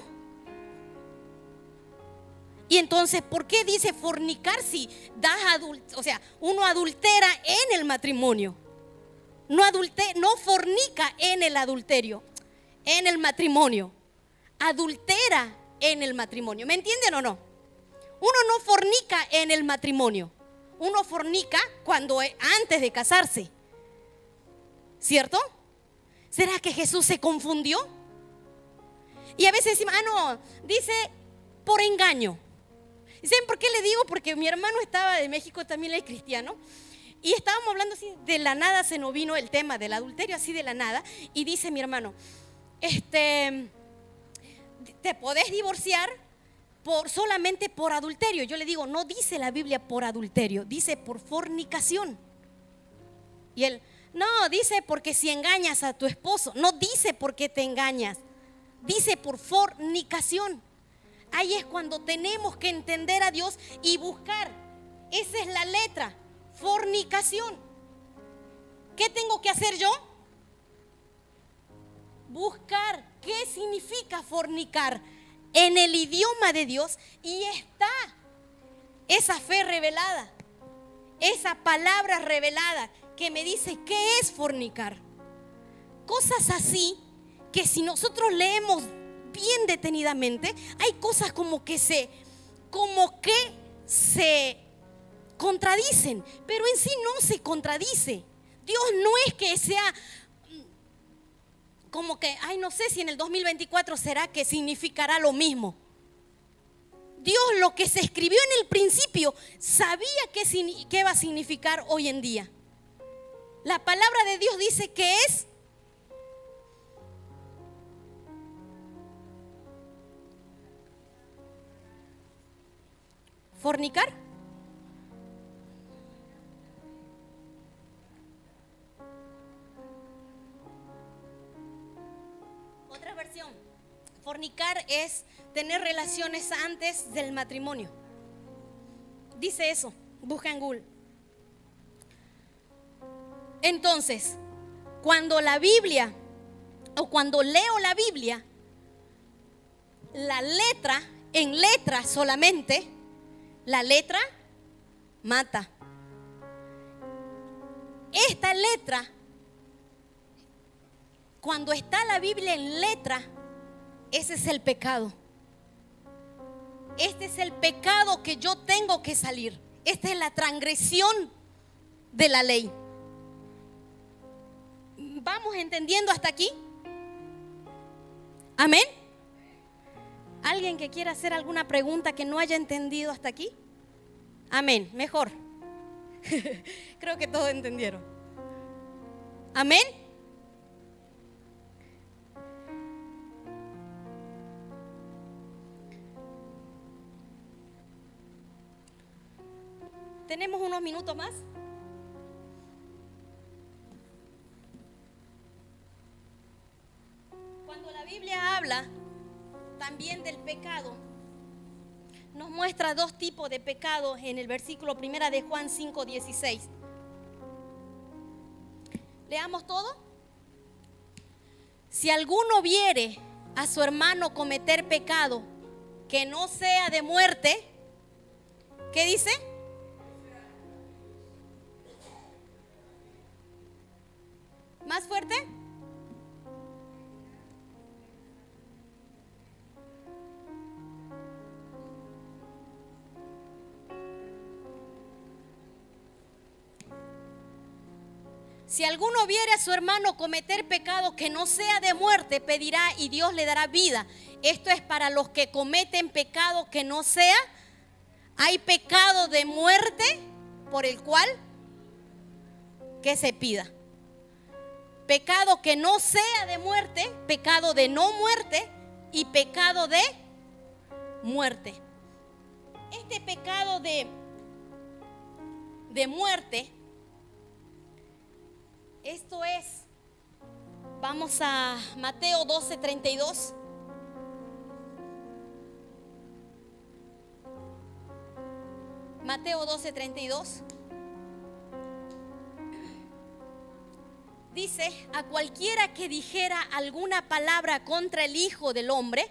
Y entonces, ¿por qué dice fornicar si uno adultera en el matrimonio? No fornica en el adulterio, en el matrimonio. Adultera en el matrimonio. ¿Me entienden o no? Uno no fornica en el matrimonio. Uno fornica antes de casarse. ¿Cierto? ¿Será que Jesús se confundió? Y a veces decimos, no, dice por engaño. ¿Y saben por qué le digo? Porque mi hermano estaba de México, también es cristiano. Y estábamos hablando así, de la nada se nos vino el tema del adulterio, así de la nada. Y dice mi hermano, te podés divorciar solamente por adulterio. Yo le digo, no dice la Biblia por adulterio, dice por fornicación. Y él, no, dice porque si engañas a tu esposo. No dice porque te engañas, dice por fornicación. Ahí es cuando tenemos que entender a Dios y buscar. Esa es la letra, fornicación. ¿Qué tengo que hacer yo? Buscar qué significa fornicar en el idioma de Dios, y está esa fe revelada, esa palabra revelada que me dice qué es fornicar. Cosas así que si nosotros leemos bien detenidamente, hay cosas como que se contradicen, pero en sí no se contradice. Dios no es que sea como que, ay, no sé si en el 2024 será que significará lo mismo. Dios, lo que se escribió en el principio, sabía qué va a significar hoy en día. La palabra de Dios dice que es fornicar. Otra versión, fornicar es tener relaciones antes del matrimonio. Dice eso, busca en Google. Entonces, cuando la Biblia, o cuando leo la Biblia, la letra, en letra solamente, la letra mata. Esta letra, cuando está la Biblia en letra, ese es el pecado. Este es el pecado que yo tengo que salir. Esta es la transgresión de la ley. ¿Vamos entendiendo hasta aquí? Amén. ¿Alguien que quiera hacer alguna pregunta que no haya entendido hasta aquí? Amén, mejor. Creo que todos entendieron. Amén. ¿Tenemos unos minutos más? Cuando la Biblia habla también del pecado, nos muestra dos tipos de pecado en el versículo 1 de Juan 5:16. Leamos todo. Si alguno viere a su hermano cometer pecado que no sea de muerte, ¿qué dice? ¿Más fuerte? Si alguno viere a su hermano cometer pecado que no sea de muerte, pedirá y Dios le dará vida. Esto es para los que cometen pecado que no sea. Hay pecado de muerte por el cual que se pida. Pecado que no sea de muerte, pecado de no muerte y pecado de muerte. Este pecado de muerte, esto es, vamos a Mateo 12:32. Mateo 12:32. Dice, a cualquiera que dijera alguna palabra contra el Hijo del Hombre,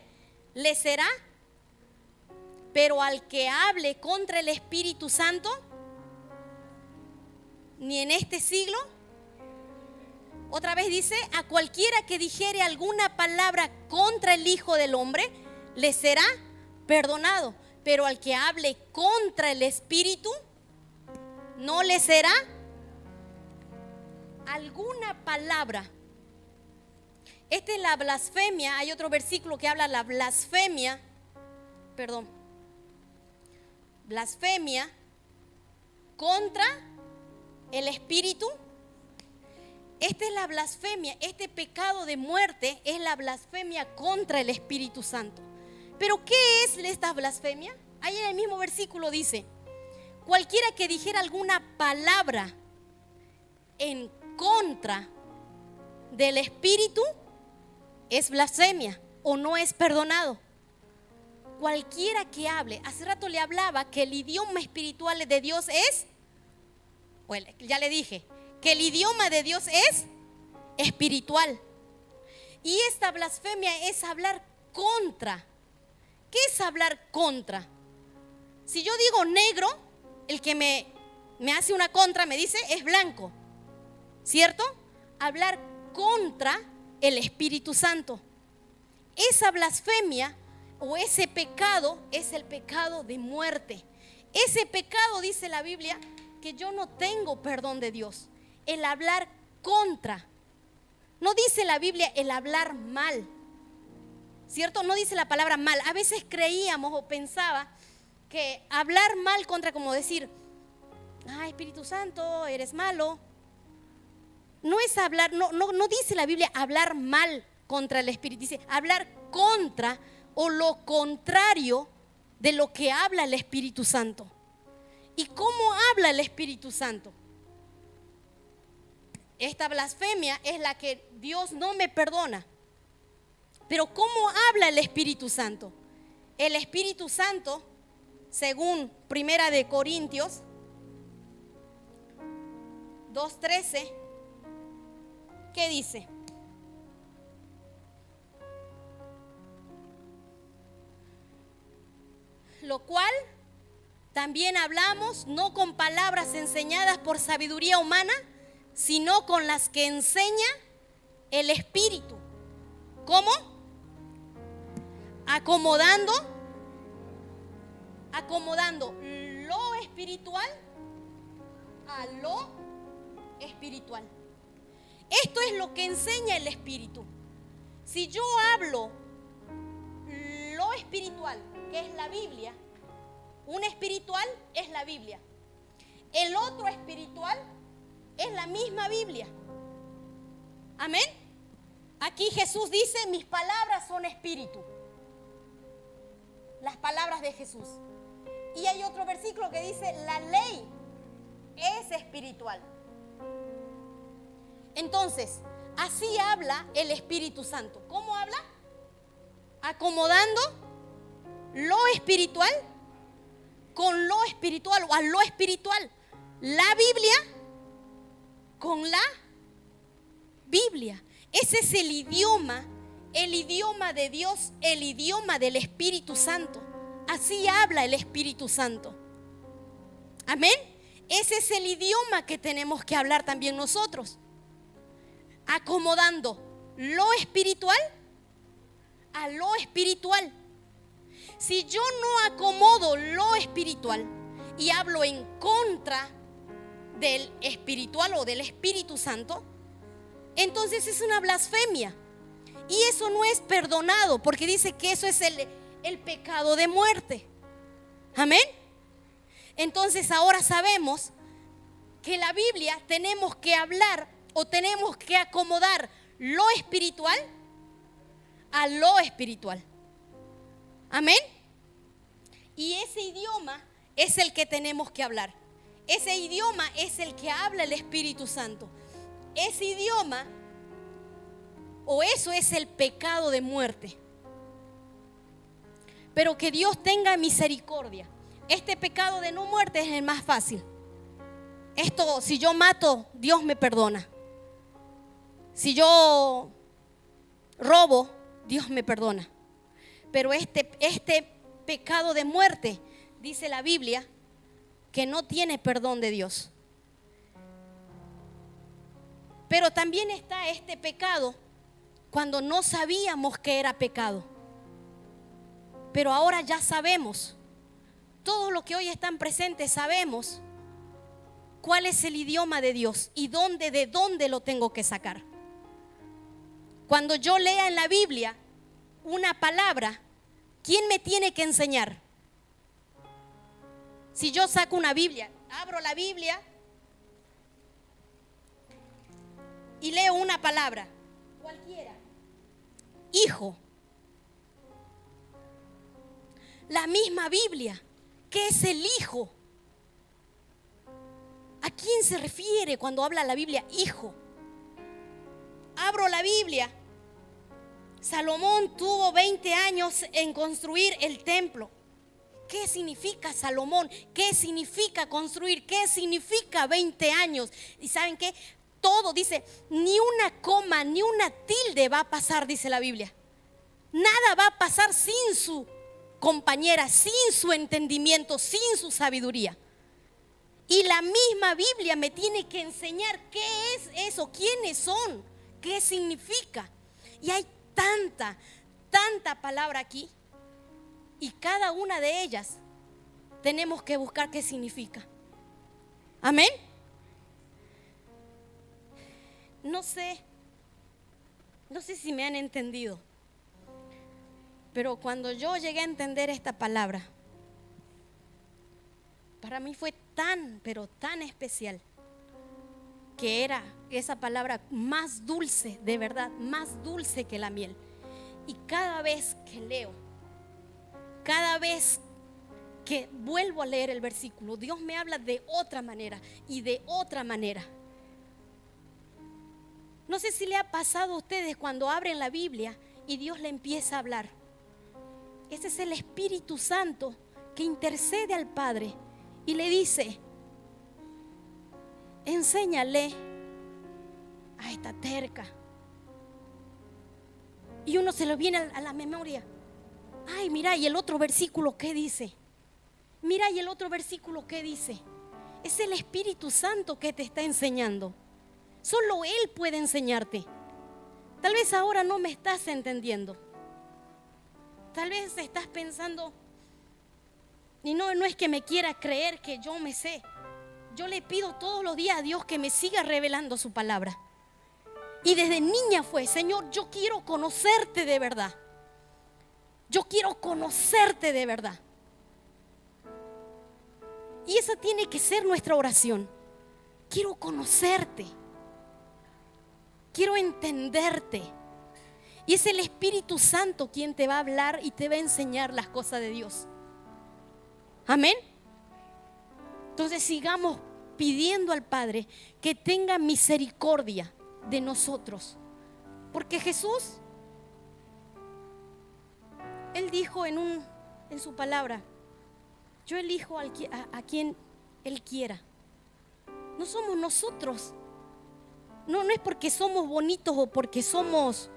le será, pero al que hable contra el Espíritu Santo, ni en este siglo. Otra vez dice, a cualquiera que dijere alguna palabra contra el Hijo del Hombre, le será perdonado, pero al que hable contra el Espíritu, no le será alguna palabra. Esta es la blasfemia. Hay otro versículo que habla la blasfemia, blasfemia contra el Espíritu. Esta es la blasfemia. Este pecado de muerte es la blasfemia contra el Espíritu Santo. Pero ¿qué es esta blasfemia? Ahí en el mismo versículo dice, cualquiera que dijera alguna palabra en contra del Espíritu es blasfemia o no es perdonado. cualquiera que hable. Hace rato le hablaba que el idioma espiritual de Dios es, bueno, ya le dije, que el idioma de Dios es espiritual. Y esta blasfemia es hablar contra. ¿Qué es hablar contra? Si yo digo negro, el que me hace una contra me dice es blanco, ¿cierto? Hablar contra el Espíritu Santo. Esa blasfemia o ese pecado es el pecado de muerte. Ese pecado, dice la Biblia, que yo no tengo perdón de Dios. El hablar contra. No dice la Biblia el hablar mal, ¿cierto? No dice la palabra mal. A veces creíamos o pensaba que hablar mal contra, como decir, ay, Espíritu Santo, eres malo. No es hablar, no dice la Biblia hablar mal contra el Espíritu. Dice hablar contra o lo contrario de lo que habla el Espíritu Santo. ¿Y cómo habla el Espíritu Santo? Esta blasfemia es la que Dios no me perdona. Pero ¿cómo habla el Espíritu Santo? El Espíritu Santo, según Primera de Corintios 2:13, ¿qué dice? Lo cual también hablamos no con palabras enseñadas por sabiduría humana, sino con las que enseña el Espíritu. ¿Cómo? Acomodando lo espiritual a lo espiritual. Esto es lo que enseña el Espíritu. Si yo hablo lo espiritual, que es la Biblia, un espiritual es la Biblia. El otro espiritual es la misma Biblia. Amén. Aquí Jesús dice, mis palabras son espíritu. Las palabras de Jesús. Y hay otro versículo que dice, la ley es espiritual. Entonces, así habla el Espíritu Santo. ¿Cómo habla? Acomodando lo espiritual con lo espiritual o a lo espiritual. La Biblia con la Biblia. Ese es el idioma de Dios, el idioma del Espíritu Santo. Así habla el Espíritu Santo. Amén. Ese es el idioma que tenemos que hablar también nosotros. Acomodando lo espiritual a lo espiritual. Si yo no acomodo lo espiritual y hablo en contra del espiritual o del Espíritu Santo, entonces es una blasfemia. Y eso no es perdonado, porque dice que eso es el pecado de muerte. Amén. Entonces ahora sabemos que la Biblia tenemos que hablar o tenemos que acomodar lo espiritual a lo espiritual. Amén. Y ese idioma es el que tenemos que hablar. Ese idioma es el que habla el Espíritu Santo. Ese idioma o eso es el pecado de muerte. Pero que Dios tenga misericordia. Este pecado de no muerte es el más fácil. Esto, si yo mato, Dios me perdona. Si yo robo, Dios me perdona. Pero este pecado de muerte, dice la Biblia, que no tiene perdón de Dios. Pero también está este pecado cuando no sabíamos que era pecado. Pero ahora ya sabemos. Todo lo que hoy están presentes sabemos cuál es el idioma de Dios y de dónde lo tengo que sacar. Cuando yo lea en la Biblia una palabra, ¿quién me tiene que enseñar? Si yo saco una Biblia, abro la Biblia y leo una palabra, cualquiera, hijo. La misma Biblia, ¿qué es el hijo? ¿A quién se refiere cuando habla la Biblia hijo? Abro la Biblia, Salomón tuvo 20 años en construir el templo. ¿Qué significa Salomón? ¿Qué significa construir? ¿Qué significa 20 años? ¿Y saben qué? Todo dice, ni una coma, ni una tilde va a pasar, dice la Biblia. Nada va a pasar sin su compañera, sin su entendimiento, sin su sabiduría. Y la misma Biblia me tiene que enseñar qué es eso, quiénes son, qué significa. Y hay tanta palabra aquí. Y cada una de ellas tenemos que buscar qué significa. Amén. No sé si me han entendido, pero cuando yo llegué a entender esta palabra, para mí fue pero tan especial, que era esa palabra más dulce, de verdad, más dulce que la miel. Y cada vez que leo, cada vez que vuelvo a leer el versículo, Dios me habla de otra manera y de otra manera. No sé si le ha pasado a ustedes cuando abren la Biblia y Dios le empieza a hablar. Ese es el Espíritu Santo que intercede al Padre y le dice: enséñale a esta terca. Y uno se le viene a la memoria: ay, mira, y el otro versículo, ¿qué dice? Mira, y el otro versículo, ¿qué dice? Es el Espíritu Santo que te está enseñando. Solo Él puede enseñarte. Tal vez ahora no me estás entendiendo. Tal vez estás pensando, y no es que me quiera creer que yo me sé. Yo le pido todos los días a Dios que me siga revelando su palabra. Y desde niña fue: Señor, yo quiero conocerte de verdad. Yo quiero conocerte de verdad. Y esa tiene que ser nuestra oración. Quiero conocerte. Quiero entenderte. Y es el Espíritu Santo quien te va a hablar y te va a enseñar las cosas de Dios. Amén. Entonces sigamos pidiendo al Padre que tenga misericordia de nosotros. Porque Jesús, Él dijo en su palabra: yo elijo a quien Él quiera. No somos nosotros. No es porque somos bonitos o porque somos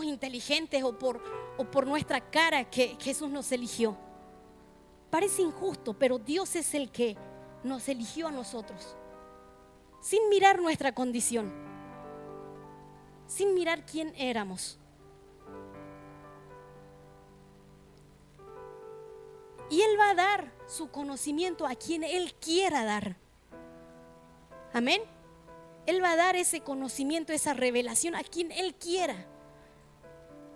inteligentes o por nuestra cara que Jesús nos eligió. Parece injusto, pero Dios es el que nos eligió a nosotros, sin mirar nuestra condición, sin mirar quién éramos. Y Él va a dar su conocimiento a quien Él quiera dar. Amén. Él va a dar ese conocimiento, esa revelación a quien Él quiera.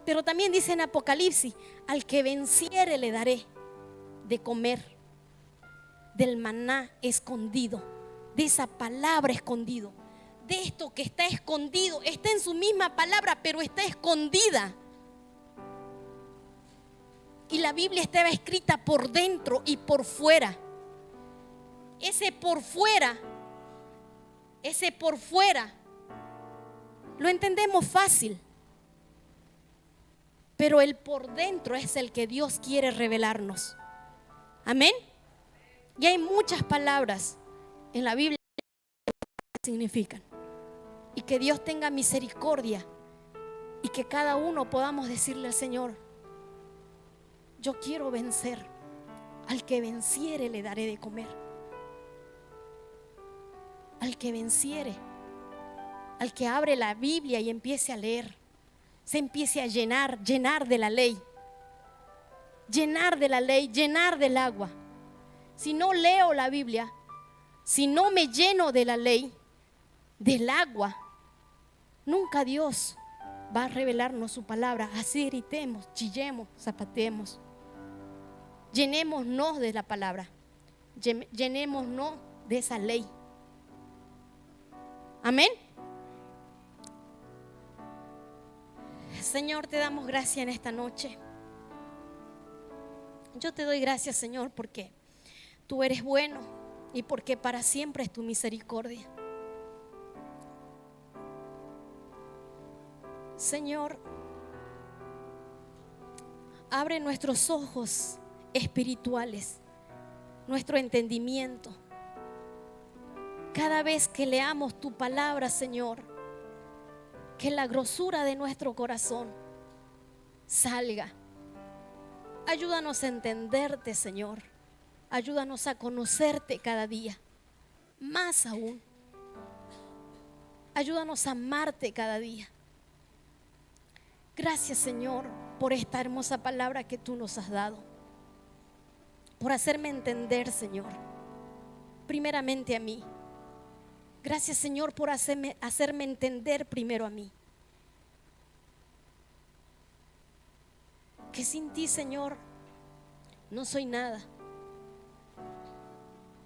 Pero también dice en Apocalipsis: al que venciere le daré de comer del maná escondido, de esa palabra escondido, de esto que está escondido. Está en su misma palabra, pero está escondida. Y la Biblia estaba escrita por dentro y por fuera. Ese por fuera lo entendemos fácil, pero el por dentro es el que Dios quiere revelarnos. Amén. Y hay muchas palabras en la Biblia que significan, y que Dios tenga misericordia y que cada uno podamos decirle al Señor: yo quiero vencer. Al que venciere le daré de comer. Al que venciere, al que abre la Biblia y empiece a leer, se empiece a llenar de la ley, llenar del agua. Si no leo la Biblia, si no me lleno de la ley, del agua, nunca Dios va a revelarnos su palabra. Así gritemos, chillemos, zapateemos. Llenémonos de la palabra, llenémonos de esa ley. Amén. Señor, te damos gracias en esta noche. Yo te doy gracias, Señor, porque tú eres bueno y porque para siempre es tu misericordia. Señor, abre nuestros ojos espirituales, nuestro entendimiento. Cada vez que leamos tu palabra, Señor, que la grosura de nuestro corazón salga. Ayúdanos a entenderte, Señor. Ayúdanos a conocerte cada día, más aún. Ayúdanos a amarte cada día. Gracias, Señor, por esta hermosa palabra que tú nos has dado. Por hacerme entender, Señor, primeramente a mí. Gracias, Señor, por hacerme entender primero a mí. Que sin ti, Señor, no soy nada.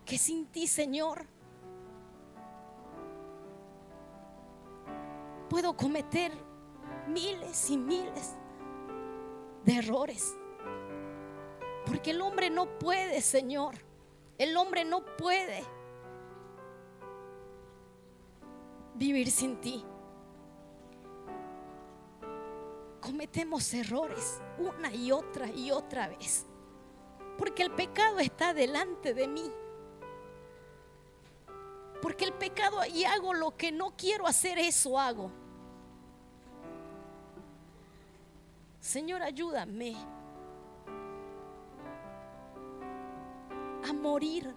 Que sin ti, Señor, puedo cometer miles y miles de errores. Porque el hombre no puede, Señor. El hombre no puede vivir sin ti. Cometemos errores una y otra vez. Porque el pecado está delante de mí. Porque el pecado, y hago lo que no quiero hacer, eso hago. Señor, ayúdame a morir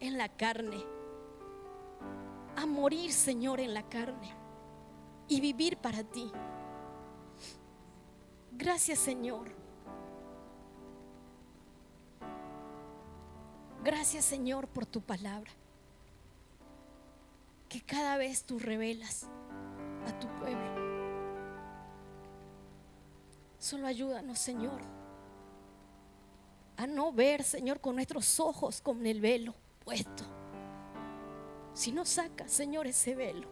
en la carne. A morir, Señor, en la carne. Y vivir para ti. Gracias, Señor. Gracias, Señor, por tu palabra. Que cada vez tú revelas a tu pueblo. Solo ayúdanos, Señor, a no ver, Señor, con nuestros ojos con el velo puesto. Si no saca, Señor, ese velo,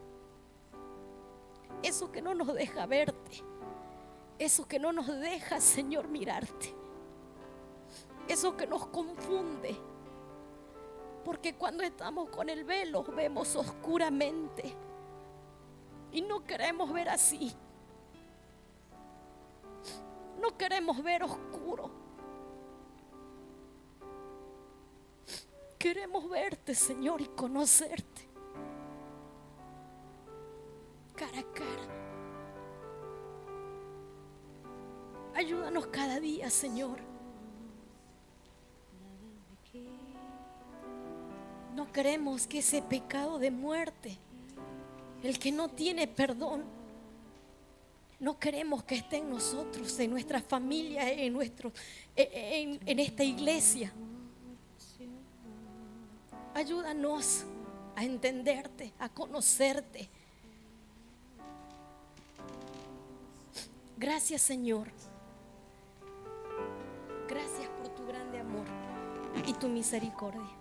eso que no nos deja verte, eso que no nos deja, Señor, mirarte, eso que nos confunde. Porque cuando estamos con el velo vemos oscuramente y no queremos ver así. No queremos ver oscuro. Queremos verte, Señor, y conocerte cara a cara. Ayúdanos cada día, Señor. No queremos que ese pecado de muerte, el que no tiene perdón, no queremos que esté en nosotros, en nuestra familia, en esta iglesia. Ayúdanos a entenderte, a conocerte. Gracias, Señor. Gracias por tu grande amor y tu misericordia.